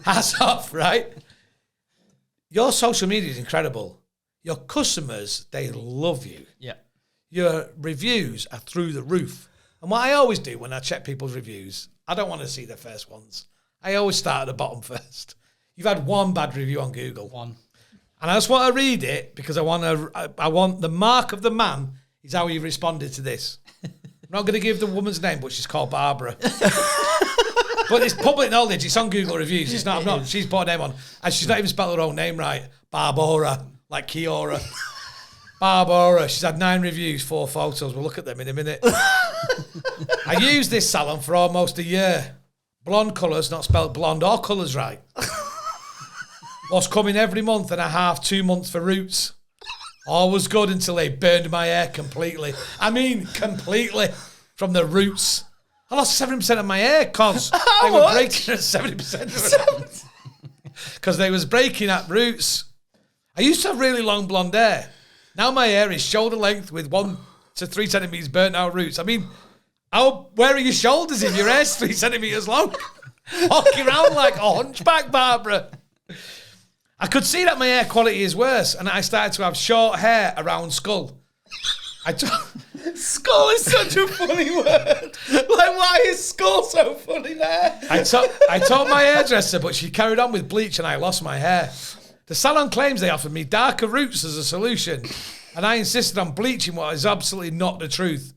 Hats off, right? Your social media is incredible. Your customers, they love you. Yeah. Your reviews are through the roof. And what I always do when I check people's reviews, I don't want to see their first ones. I always start at the bottom first. You've had one bad review on Google. One. And I just want to read it because I want the mark of the man is how he responded to this. I'm not going to give the woman's name, but she's called Barbara. But it's public knowledge. It's on Google reviews. It's not. I'm not. She's put her name on, and she's not even spelled her own name right. Barbara, like Kiora. Barbara. She's had 9 reviews, 4 photos. We'll look at them in a minute. I used this salon for almost a year. Blonde colours, not spelled blonde or colours right. Was coming every month and a half, 2 months for roots. All was good until they burned my hair completely. I mean, completely from the roots. I lost 70% of my hair because they were breaking at 70%. Because they was breaking at roots. I used to have really long blonde hair. Now my hair is shoulder length with 1 to 3 centimetres burnt out roots. I mean, where are your shoulders if your hair's 3 centimetres long? Walking around like a hunchback, Barbara. I could see that my hair quality is worse, and I started to have short hair around skull. Skull is such a funny word. Like, why is skull so funny there? I told my hairdresser, but she carried on with bleach and I lost my hair. The salon claims they offered me darker roots as a solution, and I insisted on bleaching what is absolutely not the truth.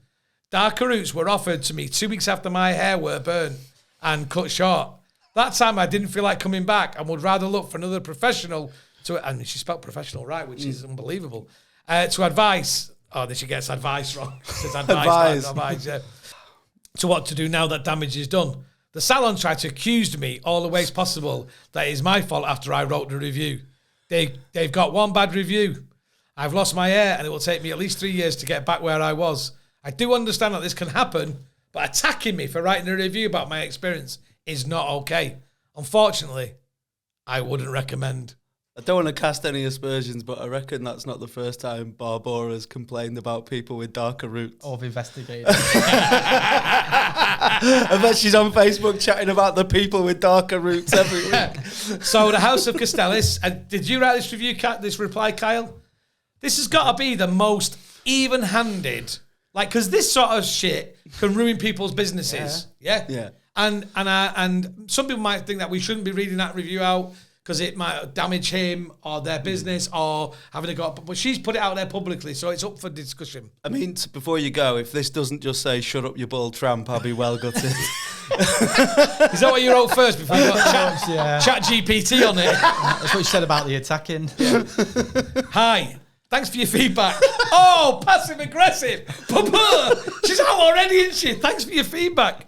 Darker roots were offered to me 2 weeks after my hair were burnt and cut short. That time I didn't feel like coming back and would rather look for another professional and she spelled professional right, which is unbelievable, to advise. Oh, then she gets advice wrong. She says advice, yeah. To what to do now that damage is done. The salon tried to accuse me all the ways possible that it is my fault after I wrote the review. They've got one bad review. I've lost my hair and it will take me at least 3 years to get back where I was. I do understand that this can happen, but attacking me for writing a review about my experience is not okay. Unfortunately, I wouldn't recommend. I don't want to cast any aspersions, but I reckon that's not the first time Barbora's complained about people with darker roots. Or have investigated. I bet she's on Facebook chatting about the people with darker roots every week. So the House of Castile, did you write this review, this reply, Kyle? This has got to be the most even-handed, like, because this sort of shit can ruin people's businesses. Yeah. And some people might think that we shouldn't be reading that review out because it might damage him or their business or having to go up. But she's put it out there publicly, so it's up for discussion. I mean, before you go, if this doesn't just say "shut up, you bald tramp," I'll be well gutted. Is that what you wrote first before you got chat GPT on it? That's what you said about the attacking. Hi. Thanks for your feedback. Oh, passive aggressive. She's out already, isn't she? Thanks for your feedback.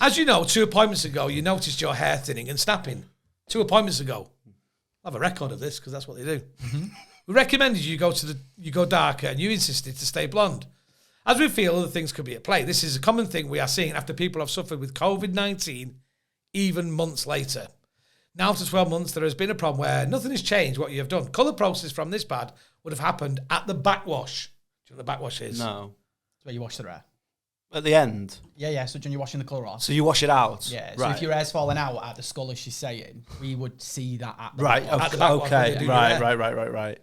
As you know, 2 appointments ago, you noticed your hair thinning and snapping. 2 appointments ago. I'll have a record of this because that's what they do. Mm-hmm. We recommended you go darker and you insisted to stay blonde. As we feel other things could be at play, this is a common thing we are seeing after people have suffered with COVID-19 even months later. Now, after 12 months, there has been a problem where nothing has changed what you have done. Colour process from this bad would have happened at the backwash. Do you know what the backwash is? No. It's where you wash the hair. At the end? Yeah. So when you're washing the colour off. So you wash it out? Yeah. So if your hair's falling out at the skull, as she's saying, we would see that at the right. backwash. At the backwash. Okay. Right.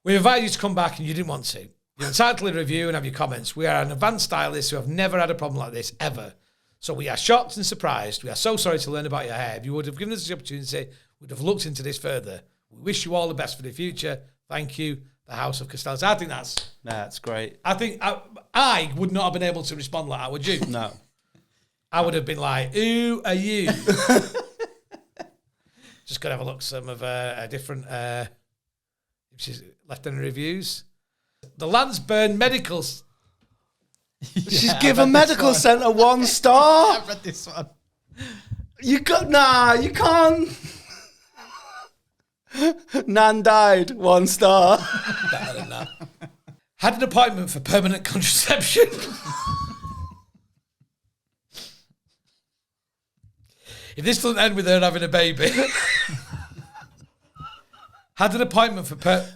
We invited you to come back and you didn't want to. You're entitled to a review and have your comments. We are an advanced stylist who have never had a problem like this, ever. So we are shocked and surprised. We are so sorry to learn about your hair. If you would have given us the opportunity, we'd have looked into this further. We wish you all the best for the future. Thank you, the House of Castile. I think that's great. I think I would not have been able to respond like that, would you? No. I would have been like, who are you? Just got to have a look at some of a different she's left any reviews. The Landsburn Medicals. She's given medical centre 1 star. I've read this one. You can't. Nan died, 1 star. Better than that. Had an appointment for permanent contraception. If this doesn't end with her having a baby. Had an appointment for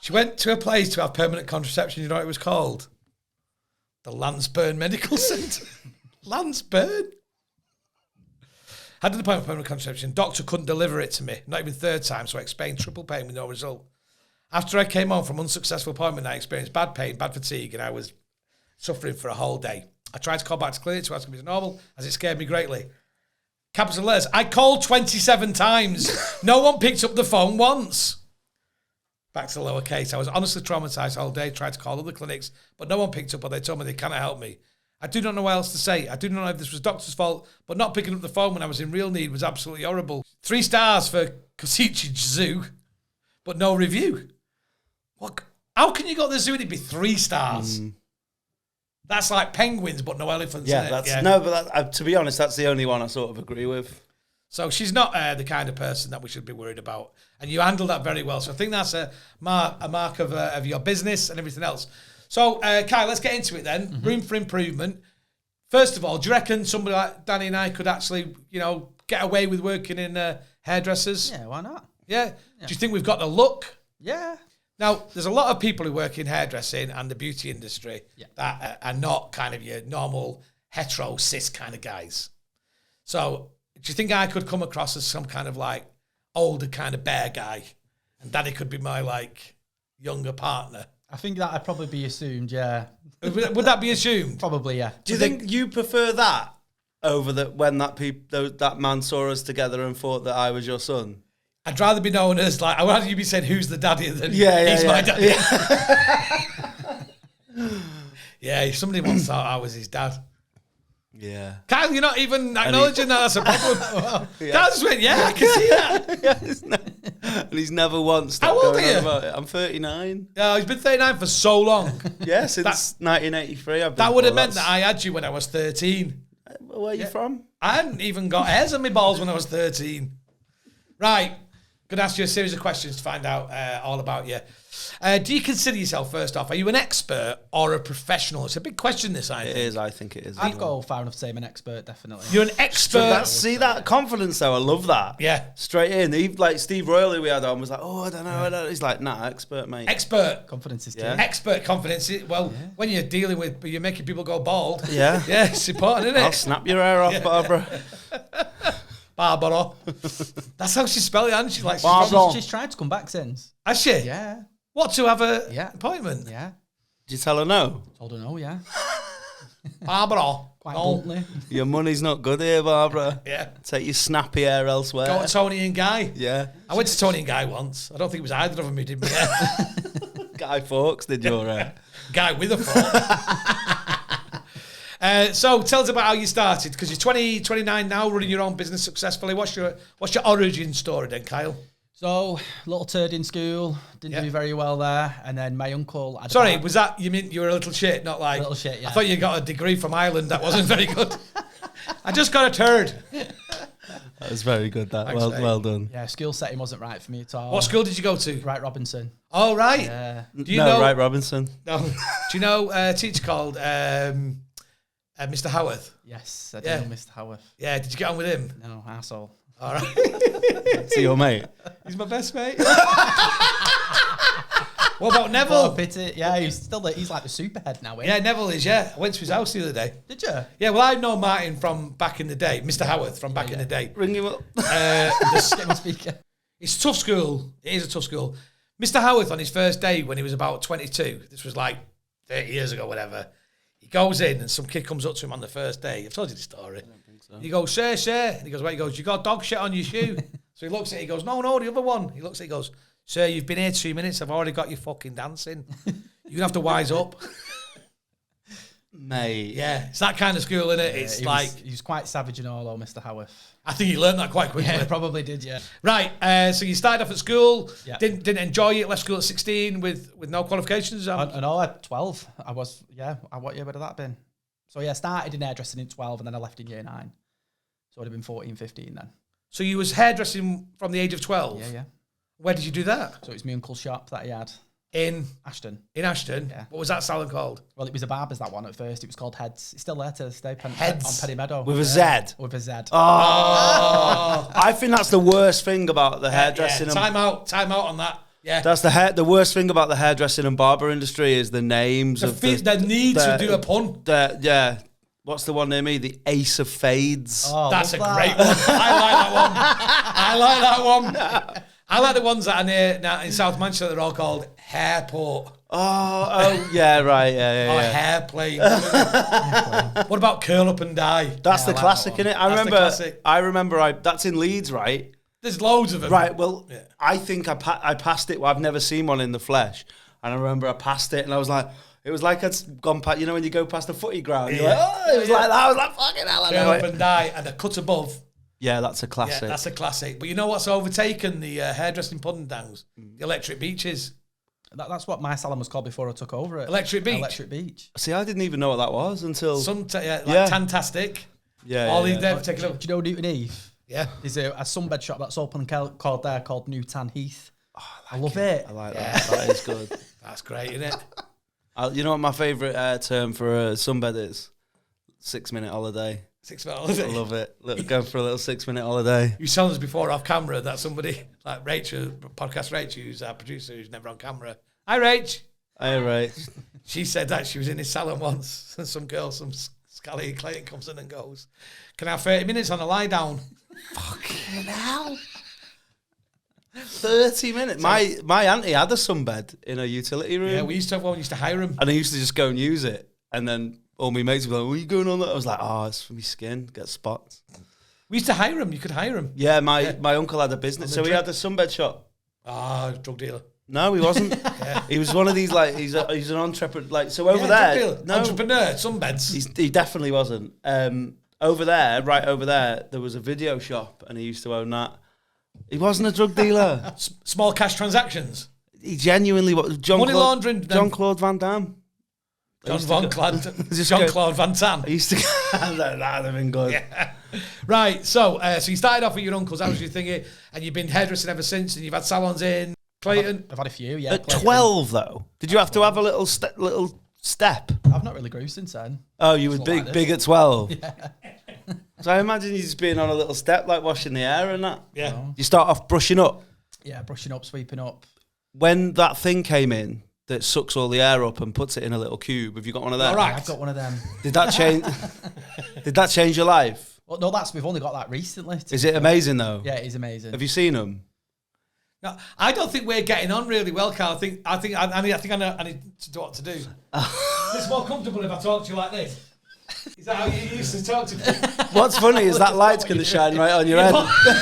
she went to a place to have permanent contraception. You know what it was called? The Landsburn Medical Centre. Landsburn? Had an appointment for permanent contraception. Doctor couldn't deliver it to me. Not even 3rd time, so I explained triple pain with no result. After I came home from unsuccessful appointment, I experienced bad pain, bad fatigue, and I was suffering for a whole day. I tried to call back to clinic to ask if it was normal, as it scared me greatly. Capital letters. I called 27 times. No one picked up the phone once. Back to the lowercase. I was honestly traumatised all day, tried to call other clinics, but no one picked up or they told me they cannot help me. I do not know what else to say. I do not know if this was doctor's fault, but not picking up the phone when I was in real need was absolutely horrible. 3 stars for Kosici Zoo, but no review. What? How can you go to the zoo and it'd be 3 stars? That's like penguins, but no elephants. Yeah, in it. that's Yeah. no, but to be honest, that's the only one I sort of agree with. So she's not the kind of person that we should be worried about. And you handled that very well. So I think that's a mark of your business and everything else. So, Kyle, let's get into it then. Mm-hmm. Room for improvement. First of all, do you reckon somebody like Danny and I could actually, get away with working in hairdressers? Yeah, why not? Yeah? Do you think we've got the look? Yeah. Now, there's a lot of people who work in hairdressing and the beauty industry that are not kind of your normal hetero, cis kind of guys. So, do you think I could come across as some kind of like older kind of bear guy and Danny could be my like younger partner? I think that'd probably be assumed, yeah. Would that be assumed? Probably, yeah. Do you think you prefer that over when that man saw us together and thought that I was your son? I'd rather be known as like, I'd rather you be said, who's the daddy than he's my daddy. Yeah. Yeah, if somebody once thought I was his dad. Yeah. Kyle, you're not even acknowledging that's a problem. Kyle just went, I can see that. And he's never once How old are you? about it. I'm 39. Yeah, he's been 39 for so long. Yeah, since 1983. That would have meant that I had you when I was 13. Where are you from? I hadn't even got hairs on my balls when I was 13. Right. Going to ask you a series of questions to find out all about you. Do you consider yourself, first off, are you an expert or a professional? It's a big question, this, I think. It is, I think it is. I'd go far enough to say I'm an expert, definitely. You're an expert. See that confidence, though? I love that. Yeah. Straight in. Like Steve Royal, who we had on, was like, I don't know. He's like, nah, expert, mate. Expert. Confidence is key. Yeah. Expert confidence. Well, when you're dealing with, you're making people go bald. Yeah. Yeah, it's important, isn't it? I'll snap your hair off, Barbara. Barbara. That's how she spelled it, and she's like, She's tried to come back since. has she? Yeah. What, to have a appointment? Yeah. Did you tell her no? Told her no, yeah. Barbara. Quite No. bluntly. Your money's not good here, Barbara. Yeah. Take your snappy hair elsewhere. Go to Tony and Guy. Yeah. I went to Tony and Guy once. I don't think it was either of them who did my hair. Guy Fawkes did your hair. Guy with a fork. So tell us about how you started, because you're 29 now, running your own business successfully. What's your origin story then, Kyle? So, little turd in school, didn't do very well there, and then my uncle... Sorry, was that, you mean you were a little shit, not like... A little shit, yeah. I thought you got a degree from Ireland that wasn't very good. I just got a turd. That was very good, that. Thanks, mate. Well done. Yeah, school setting wasn't right for me at all. What school did you go to? Wright Robinson. Oh, right. Yeah. Do you know... Wright Robinson. No. Do you know a teacher called Mr. Howarth? Yes, I do know Mr. Howarth. Yeah, did you get on with him? No, arsehole. All right. See your mate. He's my best mate. What about Neville? Oh, pity. Yeah, he's like the superhead now, Yeah, Neville is, yeah. I went to his house the other day. Did you? Yeah, well, I know Martin from back in the day, Mr. Howarth from back in the day. Ring him up. Get my speaker. It's a tough school. It is a tough school. Mr. Howarth, on his first day when he was about 22, this was like 30 years ago, whatever, he goes in and some kid comes up to him on the first day. I've told you the story. I don't think so. He goes, sir. And he goes, wait, he goes, you got dog shit on your shoe. So he looks at it, he goes, no, the other one. He looks at it, he goes, sir, you've been here 2 minutes. I've already got you fucking dancing. You're going to have to wise up. Mate. Yeah, it's that kind of school, isn't it? It's He was quite savage and all, Mr. Howarth. I think he learned that quite quickly. Yeah, probably did, yeah. Right, so you started off at school, Yeah. didn't enjoy it, left school at 16 with no qualifications. And all at 12, I was, what year would have that been? So yeah, I started in hairdressing in 12 and then I left in year 9. So it would have been 14, 15 then. So you was hairdressing from the age of 12? Yeah. Where did you do that? So it was my uncle's shop that he had. In Ashton. Ashton? Yeah. What was that salon called? Well, it was a barber's, that one at first. It was called Heads. It's still there to this day. Heads? On Penny Meadow. With a Z? With a Z. Oh. I think that's the worst thing about the hairdressing. Yeah. Time out on that. Yeah. That's the worst thing about the hairdressing and barber industry is the names of the need to do a pun. Yeah. What's the one near me? The Ace of Fades. Oh, that's a great one. I like that one. I like the ones that are near now in South Manchester. They're all called Hairport. Oh, yeah, right, yeah. Or Hairplane. What about Curl Up and Die? That's the classic, that isn't it? I remember. That's in Leeds, right? There's loads of them. Right. Well, I think I passed it. Well, I've never seen one in the flesh, and I remember I passed it, and I was like, it was like I'd gone past. You know when you go past the footy ground, you're like, it was like that. I was like, fucking hell, Curl Up and Die, and a cut above. Yeah, that's a classic. Yeah, that's a classic. But you know what's overtaken the hairdressing pudding downs? The electric beaches. That's what my salon was called before I took over it. Electric Beach. Electric Beach. See, I didn't even know what that was until Tantastic. Yeah. I'll leave there for taking up. Do you know Newton Heath? Yeah. There's a sunbed shop that's open called Newton Heath. Oh, I love it. I like that. That is good. That's great, isn't it? You know what my favourite term for a sunbed is? 6-minute holiday. 6 minute holiday. I love it. Go for a little 6-minute holiday. You told us before off camera that somebody like Rachel, podcast Rachel, who's our producer, who's never on camera. Hi, Rach. Hi, right. She said that she was in his salon once, and some girl, some scally client comes in and goes, "Can I have 30 minutes on a lie down?" Fucking hell. 30 minutes. My auntie had a sunbed in a utility room. Yeah, we used to have one. We used to hire him, and I used to just go and use it, and then all my mates were like, "What are you going on?" I was like, "Oh, it's for my skin, get spots." We used to hire him. You could hire him. Yeah, my uncle had a business, so he had a sunbed shop. Drug dealer. No, he wasn't. He was one of these he's an entrepreneur. Over there, no, entrepreneur, sunbeds. He definitely wasn't. Over there, there was a video shop, and he used to own that. He wasn't a drug dealer. Small cash transactions. He genuinely was. Money laundering. Jean-Claude Van Damme. Jean-Claude Van Damme. I used to that'd have been good. Yeah. Right, so you started off with your uncle's, that was your thingy, and you've been hairdressing ever since, and you've had salons in Clayton. I've had a few, yeah. At 12, though, did you have to have a little step? I've not really grew since then. Oh, you were Like big at 12. Yeah. So I imagine you just being on a little step, like washing the hair and that. Yeah. No. You start off brushing up. Yeah, brushing up, sweeping up. When that thing came in that sucks all the air up and puts it in a little cube, have you got one of them? All right. Yeah, I've got one of them. Did that change? Did that change your life? Well, no, we've only got that recently. Is it amazing though? Yeah, it is amazing. Have you seen them? No, I don't think we're getting on really well, Carl. I need to do what to do. It's more comfortable if I talk to you like this. Is that how you used to talk to me? What's funny is that light's going to shine right on your head,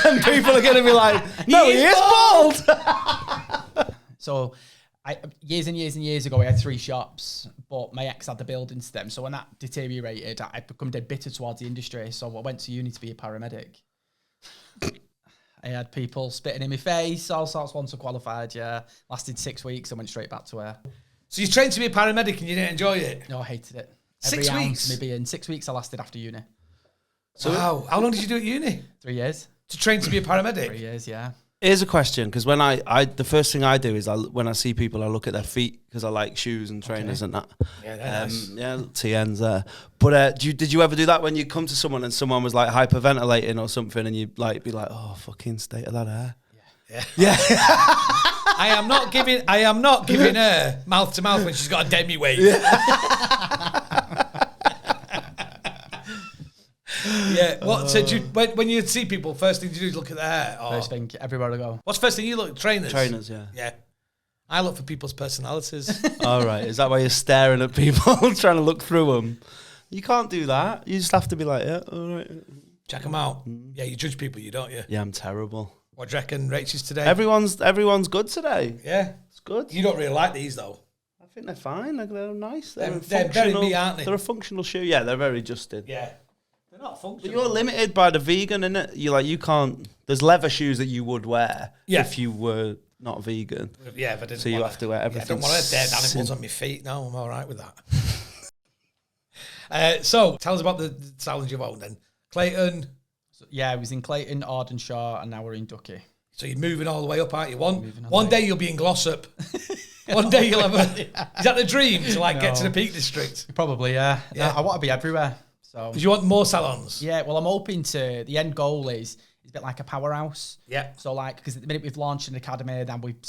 and people are going to be like, "No, he is bald." So, years and years and years ago, I had 3 shops, but my ex had the buildings to them. So when that deteriorated, I'd become dead bitter towards the industry. So I went to uni to be a paramedic. I had people spitting in my face, all sorts. Once I qualified, yeah. Lasted 6 weeks and went straight back to her. So you trained to be a paramedic and you didn't enjoy it? No, I hated it. 6 weeks? Maybe in 6 weeks I lasted after uni. So wow. How long did you do at uni? 3 years. To train to be a paramedic? 3 years, yeah. Here's a question, because when the first thing I do is when I see people, I look at their feet because I like shoes and trainers and that. Yeah, nice. Yeah, TNs there. But did you ever do that when you come to someone and someone was like hyperventilating or something, and you'd like be like, "Oh, fucking state of that hair." Yeah. I am not giving her mouth to mouth when she's got a demi wave. Yeah. What? So when you see people, first thing you do is look at their hair. Or, First thing, everywhere I go. what's the first thing you look at? Trainers. Trainers, yeah. Yeah. I look for people's personalities. All right. Is that why you're staring at people, trying to look through them? You can't do that. You just have to be like, yeah, all right. Check them out. Yeah, you judge people, don't you? Yeah, I'm terrible. What do you reckon, Rachel's today? Everyone's good today. Yeah. It's good. You don't really like these, though. I think they're fine. They're nice. They're very me, aren't they? They're a functional shoe. Yeah, they're very adjusted. Yeah. They're not functional. But you're limited by the vegan, innit? You can't. There's leather shoes that you would wear if you were not vegan. Yeah, but so you have to wear everything. I don't want to have dead animals on my feet. No, I'm all right with that. So tell us about the salons you've owned then. Clayton. So, yeah, I was in Clayton, Ardenshaw, and now we're in Ducky. So you're moving all the way up, aren't you? One day you'll be in Glossop. One day you'll have a... Is that the dream, to get to the Peak District? Probably, yeah. No, I want to be everywhere. So. Because you want more salons? Yeah, well, I'm hoping to... The end goal is a bit like a powerhouse. Yeah. So, because at the minute we've launched an academy, then we've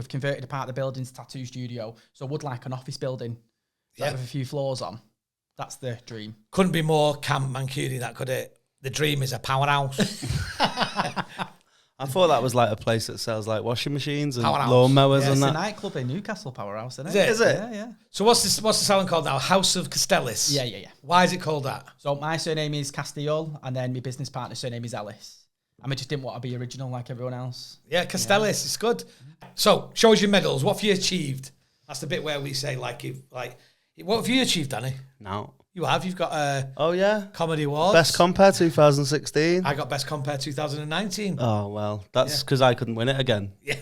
converted a part of the building to tattoo studio. So I would like an office building with a few floors on. That's the dream. Couldn't be more Camp Mancunian, that could it? The dream is a powerhouse. I thought that was like a place that sells like washing machines and Powerhouse. lawnmowers Yeah, and that. It's a nightclub in Newcastle, Powerhouse, isn't it? Is it? Yeah. So what's the salon called now? House of Castile. Yeah. Why is it called that? So my surname is Castile, and then my business partner's surname is Ellis. I just didn't want to be original like everyone else. Yeah, Castile, it's good. So show us your medals. What have you achieved? That's the bit where we say what have you achieved, Danny? No. You have. You've got oh yeah, comedy awards. Best Compare 2016. I got Best Compare 2019. Oh well, that's because I couldn't win it again. Yeah,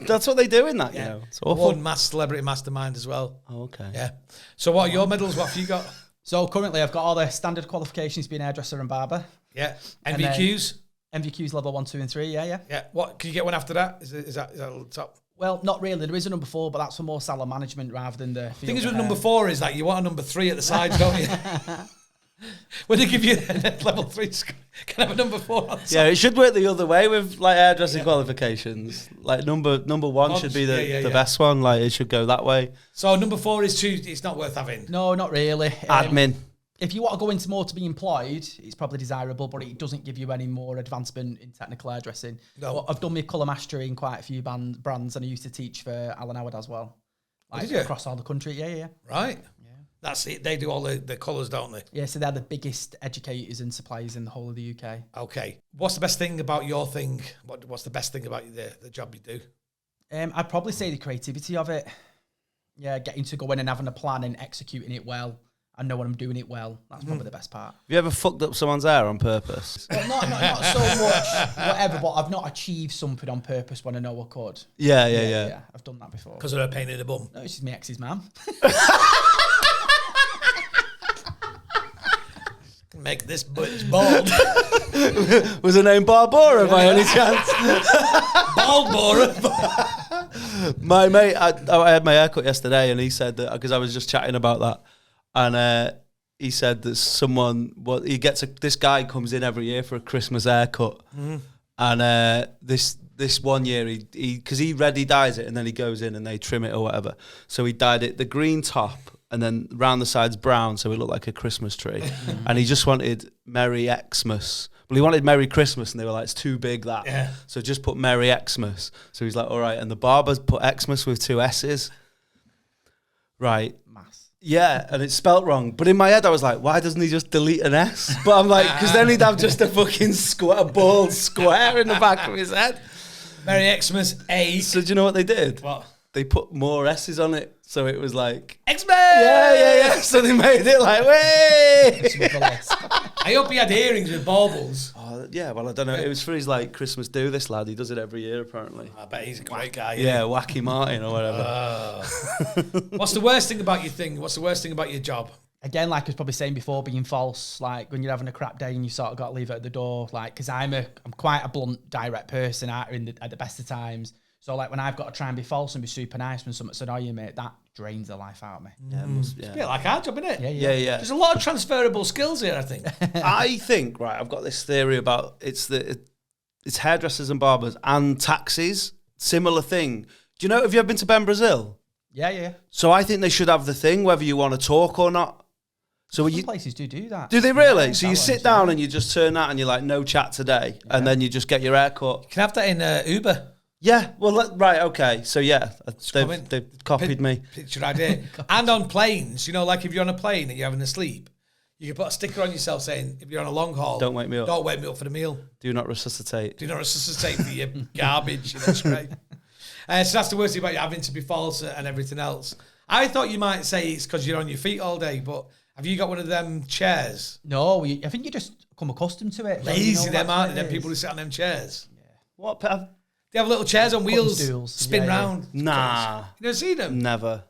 that's what they do in that. yeah. You know, it's awful. Won Celebrity Mastermind as well. Oh, okay. Yeah. So what are your medals? What have you got? So currently I've got all the standard qualifications being hairdresser and barber. Yeah. MVQs. MVQs level 1, 2, and 3. Yeah. Yeah. What can you get one after that? Is that the top? Well, not really. There is a number 4, but that's for more salon management rather than the. The thing is with number 4 is that you want a number 3 at the sides, don't you? When they give you a level 3 score, can I have a number 4 on the Yeah, it should work the other way with like hairdressing qualifications. Like number 1 should be the best one. Like it should go that way. So number 4 is too. It's not worth having. No, not really. Admin. If you want to go into more to be employed, it's probably desirable, but it doesn't give you any more advancement in technical hairdressing. No. But I've done my colour mastery in quite a few brands, and I used to teach for Alan Howard as well. Did you? Across all the country, yeah. Right. Yeah. That's it. They do all the colours, don't they? Yeah, so they're the biggest educators and suppliers in the whole of the UK. Okay. What's the best thing about your thing? What's the best thing about the job you do? I'd probably say the creativity of it. Yeah, getting to go in and having a plan and executing it well. I know when I'm doing it well. That's probably the best part. Have you ever fucked up someone's hair on purpose? Well, not so much, whatever, but I've not achieved something on purpose when I know I could. Yeah. I've done that before. Because of her pain in the bum. No, she's my ex's mum. Make this butch bald. Was her name Barbara by any chance? Bald Bora. My mate, I had my haircut yesterday, and he said that because I was just chatting about that, and he said that this guy comes in every year for a Christmas haircut, and this one year because he ready dyes it, and then he goes in and they trim it or whatever. So he dyed it the green top, and then round the sides brown, so it looked like a Christmas tree. And he just wanted Merry Xmas. Well, he wanted Merry Christmas, and they were like, it's too big, that. Yeah. So just put Merry Xmas. So he's like, all right. And the barber's put Xmas with 2 S's. Right. Mass. Yeah, and it's spelt wrong. But in my head, I was like, why doesn't he just delete an S? But I'm like, because then he'd have just a fucking bald square in the back of his head. Merry Xmas A. So do you know what they did? What? They put more S's on it. So it was like... X-Men! Yeah. So they made it like, way! I hope he had earrings with baubles. Oh, yeah, well, I don't know. It was for his, like, Christmas do, this lad. He does it every year, apparently. I bet he's a great guy. Yeah, Wacky Martin or whatever. What's the worst thing about your thing? What's the worst thing about your job? Again, like I was probably saying before, being false, like when you're having a crap day and you sort of got to leave it at the door, like, because I'm quite a blunt, direct person at the best of times. So, like, when I've got to try and be false and be super nice when something's annoying me, that drains the life out of me. Yeah, It's a bit like our job, isn't it? Yeah. There's a lot of transferable skills here, I think. I think, right, I've got this theory about it's hairdressers and barbers and taxis. Similar thing. Do you know, have you ever been to Ben Brazil? Yeah. So I think they should have the thing, whether you want to talk or not. So Some places do that. Do they really? Yeah, So you sit down and you just turn that and you're like, no chat today. And then you just get your hair cut. You can have that in Uber. Yeah, well, right, okay. So, yeah, they've copied me. Picture idea. And on planes, you know, like if you're on a plane and you're having a sleep, you can put a sticker on yourself saying, if you're on a long haul, Don't wake me up. Don't wake me up for the meal. Do not resuscitate. Do not resuscitate for your garbage. That's great. So that's the worst thing about you having to be false and everything else. I thought you might say it's because you're on your feet all day, but have you got one of them chairs? No, I think you just come accustomed to it. Lazy them, aren't they? Them people who sit on them chairs. Yeah. What? They have little chairs on wheels, stools. spin Yeah. round. Nah. You never seen them? Never.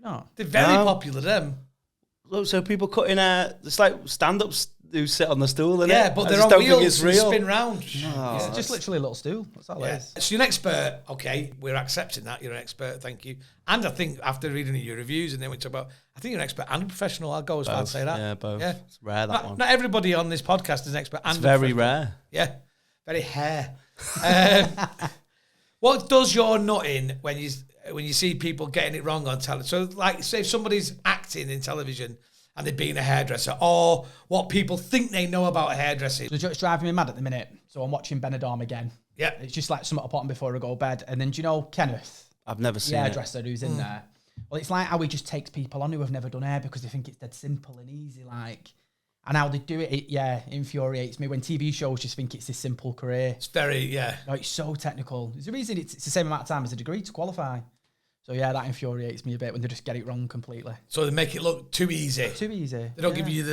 No. They're very No. popular, them. Look, so people cutting hair, it's like stand-ups who sit on the stool, innit? Yeah, but I they're just on don't think wheels it's and real. spin round. It's just literally a little stool. That's all it is. So you're an expert. Okay, we're accepting that. You're an expert. Thank you. And I think after reading your reviews and then we talk about, I think you're an expert and a professional. I'll go as far as say that. Yeah, both. Yeah. It's rare, that one. Not everybody on this podcast is an expert and It's a very professional. rare. Yeah, very hair. What does your nutting when you see people getting it wrong on television? So, like, say if somebody's acting in television and they're being a hairdresser, or what people think they know about hairdressing. So it's driving me mad at the minute. So I'm watching Benidorm again. Yeah. It's just like something I put on before I go to bed. And then do you know Kenneth? I've never seen The it. hairdresser who's in there. Well, it's like how he just takes people on who have never done hair because they think it's dead simple and easy, like. And how they do it, infuriates me when TV shows just think it's this simple career. It's very, No, it's so technical. There's a reason it's the same amount of time as a degree to qualify. So yeah, that infuriates me a bit when they just get it wrong completely. So they make it look too easy. Too easy. They don't give you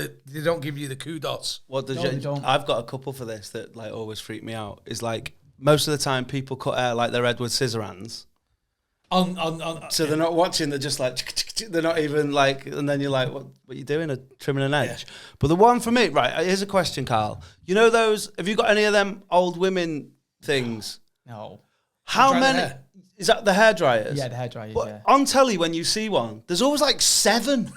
the kudos. What does No, they don't. I've got a couple for this that like always freak me out. Is like most of the time people cut hair like they're Edward Scissorhands. So they're not watching. They're just like they're not even like. And then you're like, what are you doing? Trimming an edge. Yeah. But the one for me, right? Here's a question, Carl. You know those? Have you got any of them old women things? No. How many? Is that the hairdryers? Yeah, the hairdryers. But yeah. on telly, when you see one, there's always like 7.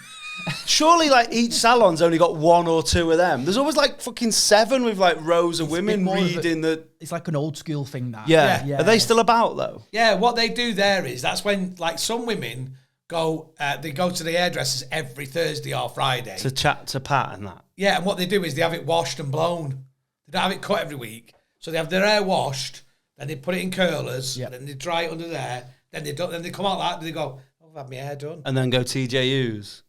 Surely, like each salon's only got 1 or 2 of them. There's always like fucking 7 with like rows of women reading the. It's like an old school thing. That. Yeah. Are they still about though? Yeah. What they do there is that's when like some women go. They go to the hairdressers every Thursday or Friday To chat to Pat and that. Yeah, and what they do is they have it washed and blown. They don't have it cut every week, so they have their hair washed. Then they put it in curlers, and then they dry it under there. Then they don't. Then they come out like they go, "Oh, I've had my hair done." And then go TJU's.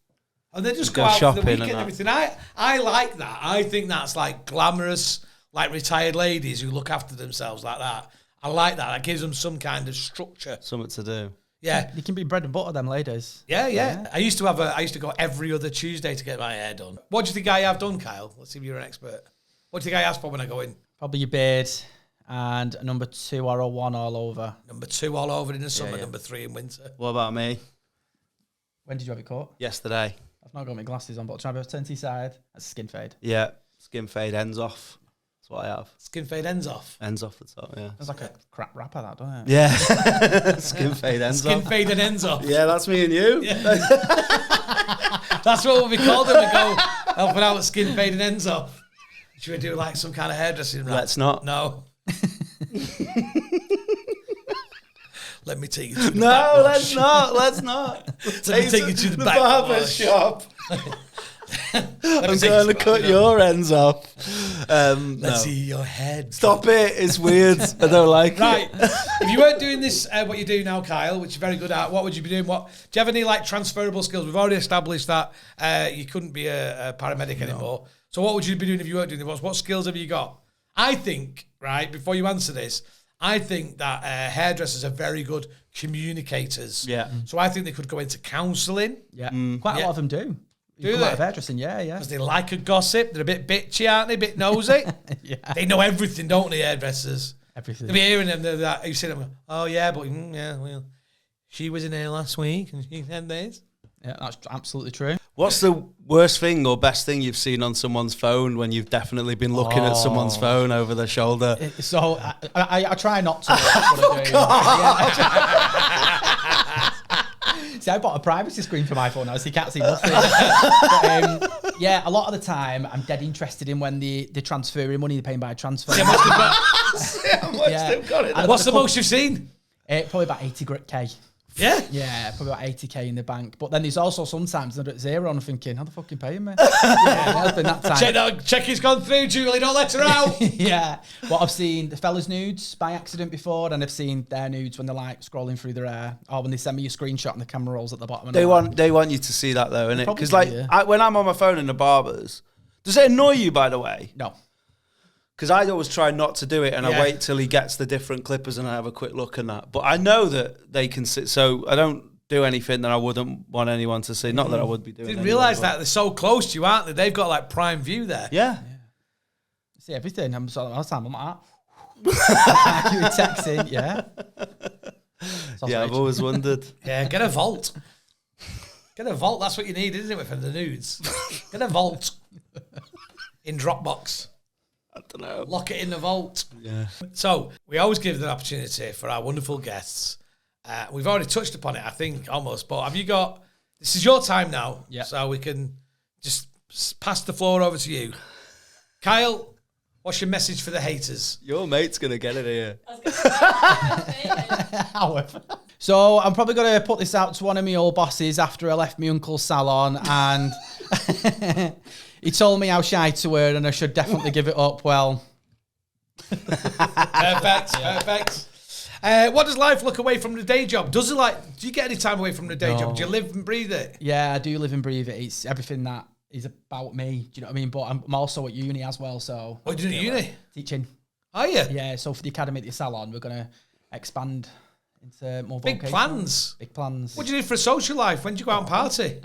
And they just go out for the weekend and everything. I like that. I think that's like glamorous, like retired ladies who look after themselves like that. I like that. That gives them some kind of structure. Something to do. Yeah. You can be bread and butter, them ladies. Yeah. I used to go every other Tuesday to get my hair done. What do you think I have done, Kyle? Let's see if you're an expert. What do you think I ask for when I go in? Probably your beard and a number 2 or a 1 all over. Number 2 all over in the summer, number 3 in winter. What about me? When did you have it cut? Yesterday. I've not got my glasses on, but try to turn to your side. That's a skin fade. Yeah. Skin fade ends off. That's what I have. Skin fade ends off. Ends off the top, yeah. It's like a crap rapper, that, doesn't it? Yeah. Skin fade ends Skin off. fade and ends off. Yeah, that's me and you. Yeah. That's what we call them. We go helping out with skin fade and ends off. Should we do like some kind of hairdressing rap? Let's not. No. Let me take you to the No, backwash. let's not. Let me take you to the barber backwash. shop. Let I'm going to cut your ends off. Let's No. see your head. Stop it. It's weird. I don't like Right. it. If you weren't doing this, what you do now, Kyle, which you're very good at, what would you be doing? Do you have any like transferable skills? We've already established that you couldn't be a paramedic anymore. So what would you be doing if you weren't doing this? What skills have you got? I think, right, before you answer this, I think that hairdressers are very good communicators. Yeah. So I think they could go into counselling Yeah. Quite a lot of them do. Do Come they? out of hairdressing, yeah. because they like a gossip. They're a bit bitchy, aren't they? A bit nosy. Yeah. They know everything, don't they, hairdressers? Everything. They'll be hearing them. You see them, oh, yeah, but yeah, well, she was in here last week and she said this. Yeah, that's absolutely true. What's the worst thing or best thing you've seen on someone's phone when you've definitely been looking at someone's phone over their shoulder? So I try not to. What I do. See, I bought a privacy screen for my phone now, so you can't see nothing. But, yeah, a lot of the time, I'm dead interested in when they're transferring money, they're paying by transfer. How much they've got it. And What's the most you've seen? Probably about 80k. Yeah. Yeah, probably about 80k in the bank. But then there's also sometimes they're at zero and I'm thinking, how the fucking paying me? Yeah, it's been that time. Check it's gone through, Julie. Don't let her out. Yeah. Well, I've seen the fellas' nudes by accident before, and I've seen their nudes when they're like scrolling through their hair, or when they send me a screenshot and the camera rolls at the bottom. And They want you to see that though, innit? Probably, Because like yeah. when I'm on my phone in the barbers, does it annoy you, by the way? No. Because I always try not to do it, and Yeah. I wait till he gets the different clippers and I have a quick look and that. But I know that they can sit, so I don't do anything that I wouldn't want anyone to see. Not that I would be doing. Didn't anyway, realise but- that they're so close to you, aren't they? They've got like prime view there. Yeah. See everything. I'm sort of all the time. I'm like that. You were texting, yeah. Yeah, I've always wondered. Yeah, get a vault. Get a vault. That's what you need, isn't it, for the nudes? Get a vault in Dropbox. I don't know. Lock it in the vault. Yeah. So we always give the opportunity for our wonderful guests. We've already touched upon it, I think, almost. But have you got? This is your time now. Yeah. So we can just pass the floor over to you, Kyle. What's your message for the haters? Your mate's gonna get it here. So I'm probably going to put this out to one of my old bosses after I left my uncle's salon, and he told me how shy to were and I should definitely give it up. Well, Perfect. Perfect. What does life look away from the day job? Do you get any time away from the day job? Do you live and breathe it? yeah, I do live and breathe it. It's everything that is about me. Do you know what I mean? But I'm also at uni as well, so What do you do at uni? teaching. Are you? Yeah, so for the academy at the salon, we're going to expand into more Big vocational. plans. Big plans. What do you do for a social life? When do you go out and party?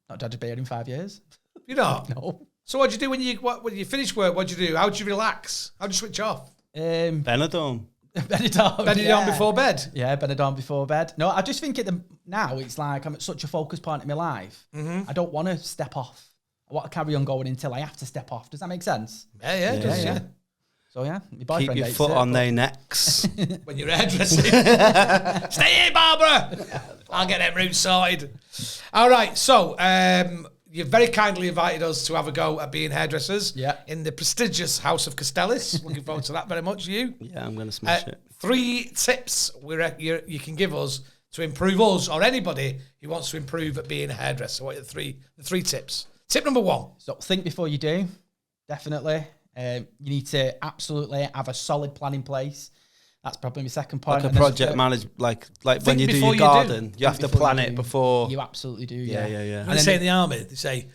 Not had a beer in 5 years. You not? No. So what do you do when you finish work? What do you do? How do you relax? How do you switch off? Benidorm. Benidorm. Bed it on before bed. Yeah, Benidorm before bed. No, I just think now it's like I'm at such a focus point in my life. I don't want to step off. I want to carry on going until I have to step off. Does that make sense? Yeah, it does, yeah. So yeah, my boyfriend Keep your hates foot it, on but- their necks. When you're hairdressing. Stay here, Barbara. I'll get them roots sorted. All right, so you've very kindly invited us to have a go at being hairdressers in the prestigious house of Castellis. Looking forward to that very much. You? Yeah, I'm going to smash it. 3 tips you can give us to improve us or anybody who wants to improve at being a hairdresser. What are the three tips? Tip number 1. So think before you do, definitely. You need to absolutely have a solid plan in place. That's probably my second point. Like a And then project manage, like when you do before your you do. garden, you have Think to before plan you it do. before. You absolutely do, Yeah. When And they say in the army, they say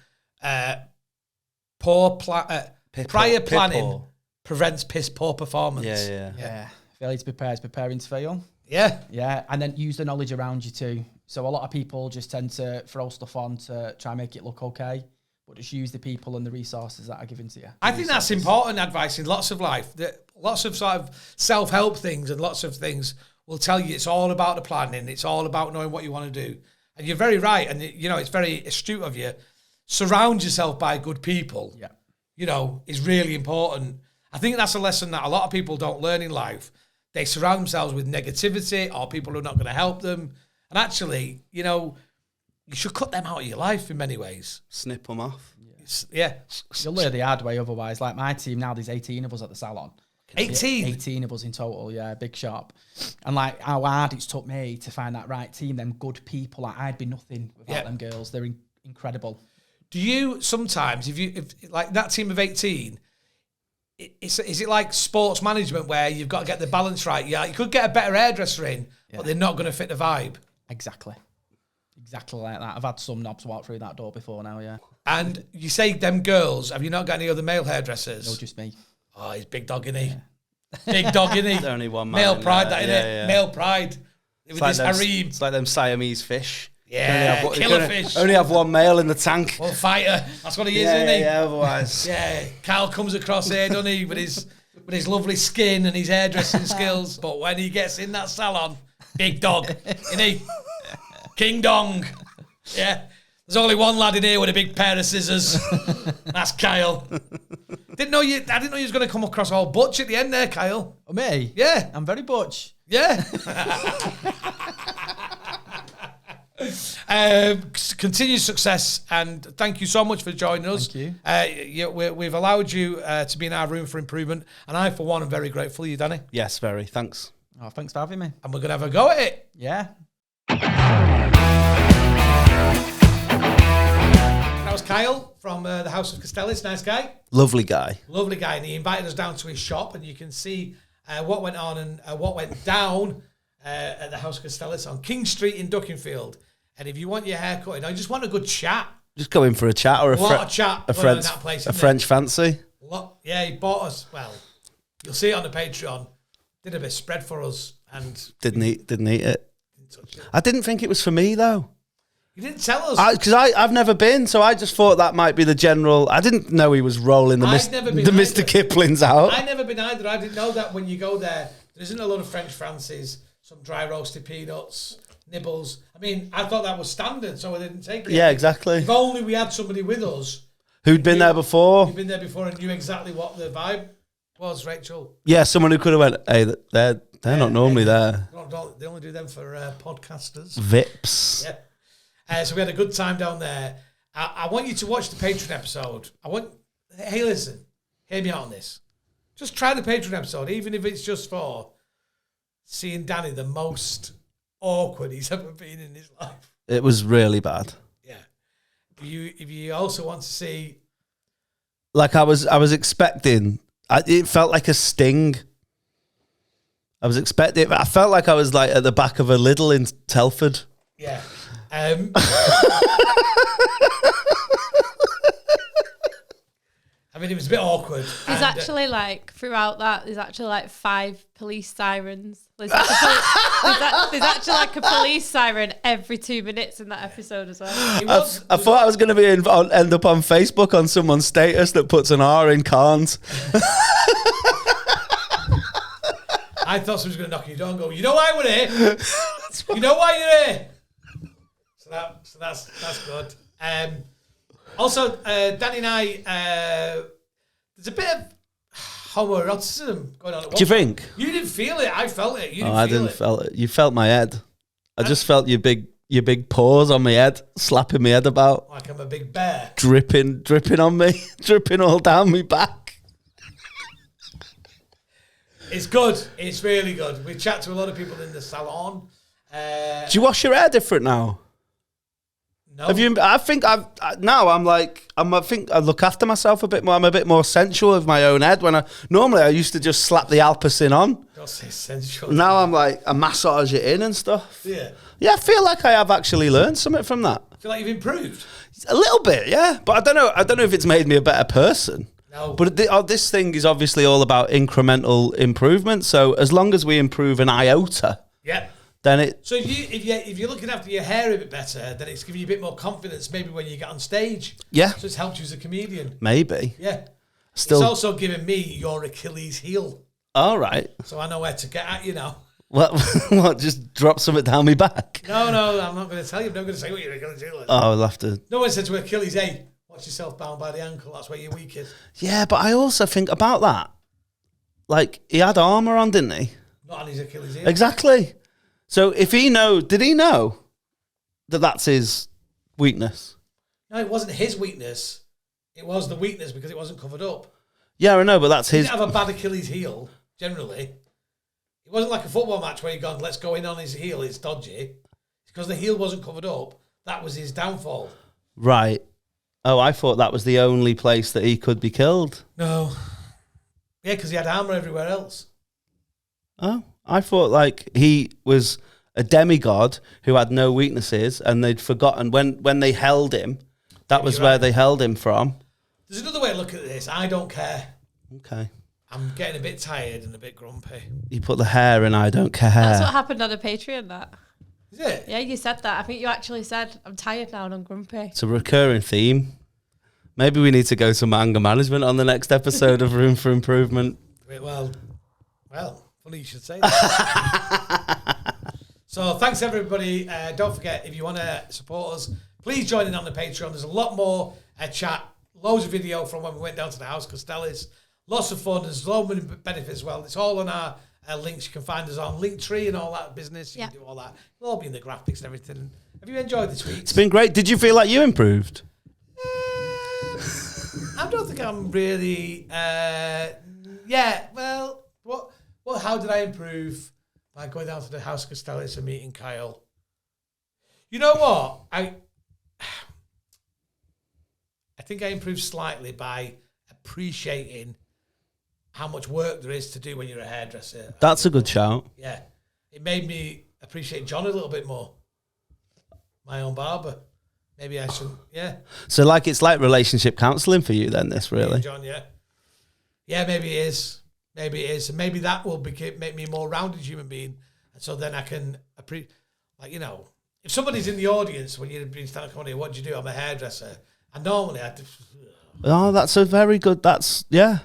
prior planning prevents piss poor performance. Yeah. Failure to prepare is preparing to fail. Yeah. Yeah, and then use the knowledge around you too. So a lot of people just tend to throw stuff on to try and make it look okay, but just use the people and the resources that are given to you. I think that's important advice in lots of life. Lots of sort of self-help things and lots of things will tell you it's all about the planning. It's all about knowing what you want to do. And you're very right. And, it's very astute of you. Surround yourself by good people. Yeah. you know, is really important. I think that's a lesson that a lot of people don't learn in life. They surround themselves with negativity or people who are not going to help them. And actually, you know, you should cut them out of your life in many ways. Snip them off. Yeah. You'll learn the hard way otherwise. Like my team now, there's 18 of us at the salon. 18? 18 of us in total, yeah, big shop. And like how hard it's took me to find that right team, them good people. Like I'd be nothing without them girls. They're incredible. Do you sometimes, if like that team of 18, is it like sports management where you've got to get the balance right? Yeah, you could get a better hairdresser in, but they're not going to fit the vibe. Exactly like that. I've had some knobs walk through that door before now, yeah. And you say them girls, have you not got any other male hairdressers? No, just me. Oh, he's big dog, innit? Yeah. Big dog, innit? Only one man. Male pride, that, innit? Yeah. Male pride. With this harem. It's like them Siamese fish. Yeah, killer fish. Only have one male in the tank. Well, fighter. That's what he is, isn't he? Yeah, otherwise. Yeah, Kyle comes across here, doesn't he, with his lovely skin and his hairdressing skills. But when he gets in that salon, big dog, isn't he? King Dong. Yeah. There's only one lad in here with a big pair of scissors. That's Kyle. I didn't know you was going to come across all butch at the end there, Kyle. Oh, me? Yeah. I'm very butch. Yeah. Continued success, and thank you so much for joining us. Thank you. We've allowed you to be in our room for improvement, and I, for one, am very grateful to you, Danny. Yes, very. Thanks. Oh, thanks for having me. And we're going to have a go at it. Yeah. That was Kyle from the House of Castile. Nice guy. Lovely guy. Lovely guy, and he invited us down to his shop, and you can see what went on and what went down at the House of Castile. It's on King Street in Duckingfield. And if you want your hair cut, you just want a good chat. Just go in for a chat or a French fancy. Yeah, he bought us. Well, you'll see it on the Patreon. Did a bit of spread for us and didn't eat it. Didn't touch it. I didn't think it was for me though. You didn't tell us because I've never been, so I just thought that might be the general. I didn't know he was rolling the Mr. Kipling's out. I've never been either. I didn't know that when you go there isn't a lot of French fancies, some dry roasted peanuts. Nibbles. I mean, I thought that was standard, so I didn't take it. Yeah, exactly. If only we had somebody with us who'd been there before. Who'd been there before and knew exactly what the vibe was, Rachel. Yeah, someone who could have went, hey, they're not normally there. They only do them for podcasters. Vips. Yeah. So we had a good time down there. I want you to watch the Patreon episode. Hey, listen, hear me out on this. Just try the Patreon episode, even if it's just for seeing Danny the most awkward he's ever been in his life. It was really bad. Yeah. If you also want to see, like I was expecting, it felt like a sting. I felt like I was like at the back of a Lidl in Telford. Yeah. I mean, it was a bit awkward. There's actually throughout that, there's actually 5 police sirens. There's actually like a police siren every 2 minutes in that episode as well. I thought I was going to end up on Facebook on someone's status that puts an R in can't. I thought someone was going to knock on your door and go, you know why we're here? You know why you're here? So that's good. Also, Danny and I, there's a bit of homoeroticism going on. Do you think? You didn't feel it. I felt it. I didn't feel it. You felt my head. I just felt your big paws on my head, slapping my head about. Like I'm a big bear. Dripping on me, dripping all down my back. It's good. It's really good. We chat to a lot of people in the salon. Do you wash your hair different now? No. I think I look after myself a bit more. I'm a bit more sensual of my own head. Normally I used to just slap the Alpecin on. Don't say sensual. Now I'm like, I massage it in and stuff. Yeah. Yeah, I feel like I have actually learned something from that. I feel like you've improved. A little bit, yeah. But I don't know if it's made me a better person. No. But this thing is obviously all about incremental improvement. So as long as we improve an iota, yeah. Then it. So if you're looking after your hair a bit better, then it's giving you a bit more confidence maybe when you get on stage. Yeah. So it's helped you as a comedian. Maybe. Yeah. Still. It's also given me your Achilles heel. All right. So I know where to get at you now. What? Just drop something down my back? No, I'm not going to tell you. I'm not going to say what your Achilles heel is. Oh, I'll have to. No one said to Achilles, hey, Watch yourself bound by the ankle. That's where you're weakest. Yeah, but I also think about that. Like, he had armour on, didn't he? Not on his Achilles heel. Exactly. So if did he know that that's his weakness? No, it wasn't his weakness. It was the weakness because it wasn't covered up. Yeah, I know, but that's his... He didn't have a bad Achilles heel, generally. It wasn't like a football match where you've gone, let's go in on his heel, it's dodgy. It's because the heel wasn't covered up. That was his downfall. Right. Oh, I thought that was the only place that he could be killed. No. Yeah, because he had armour everywhere else. Oh, I thought like he was a demigod who had no weaknesses, and they'd forgotten when they held him. That was where they held him from. There's another way to look at this. I don't care. Okay. I'm getting a bit tired and a bit grumpy. You put the hair in I don't care. That's what happened on a Patreon, that. Is it? Yeah, you said that. I think you actually said, I'm tired now and I'm grumpy. It's a recurring theme. Maybe we need to go to anger management on the next episode of Room for Improvement. Well, funny you should say that. So thanks, everybody. Don't forget, if you want to support us, please join in on the Patreon. There's a lot more chat, loads of video from when we went down to the house, Castile. Lots of fun. There's so many benefits as well. It's all on our links. You can find us on Linktree and all that business. You can do all that. It'll all be in the graphics and everything. Have you enjoyed this week? It's been great. Did you feel like you improved? I don't think I'm really... well, how did I improve by going down to the house Castile and meeting Kyle? You know what? I think I improved slightly by appreciating how much work there is to do when you're a hairdresser. That's a good shout. Yeah. It made me appreciate John a little bit more. My own barber. Maybe I shouldn't, yeah. So like it's like relationship counselling for you then, this really? John, yeah. Yeah, maybe it is. Maybe it is. And maybe that will make me a more rounded human being. And so then I can appreciate, like, you know, if somebody's in the audience when you've been standing comedy, what do you do? I'm a hairdresser. And normally I just... Oh, that's a very good, yeah.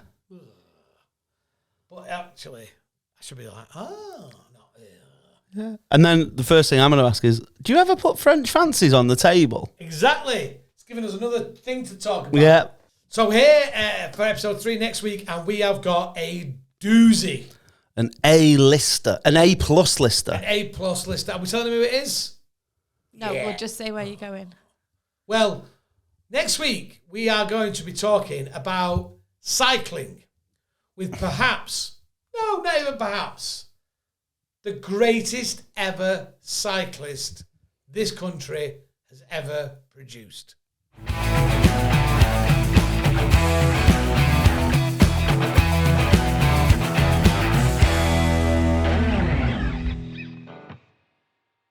But actually, I should be like, oh, not here. Yeah. And then the first thing I'm going to ask is, do you ever put French fancies on the table? Exactly. It's giving us another thing to talk about. Yeah. So here for episode 3 next week, and we have got a doozy. An A-lister. An A-plus lister. An A-plus lister. Are we telling them who it is? No, we'll just say where you're going. Well, next week, we are going to be talking about cycling with perhaps, no, not even perhaps, the greatest ever cyclist this country has ever produced.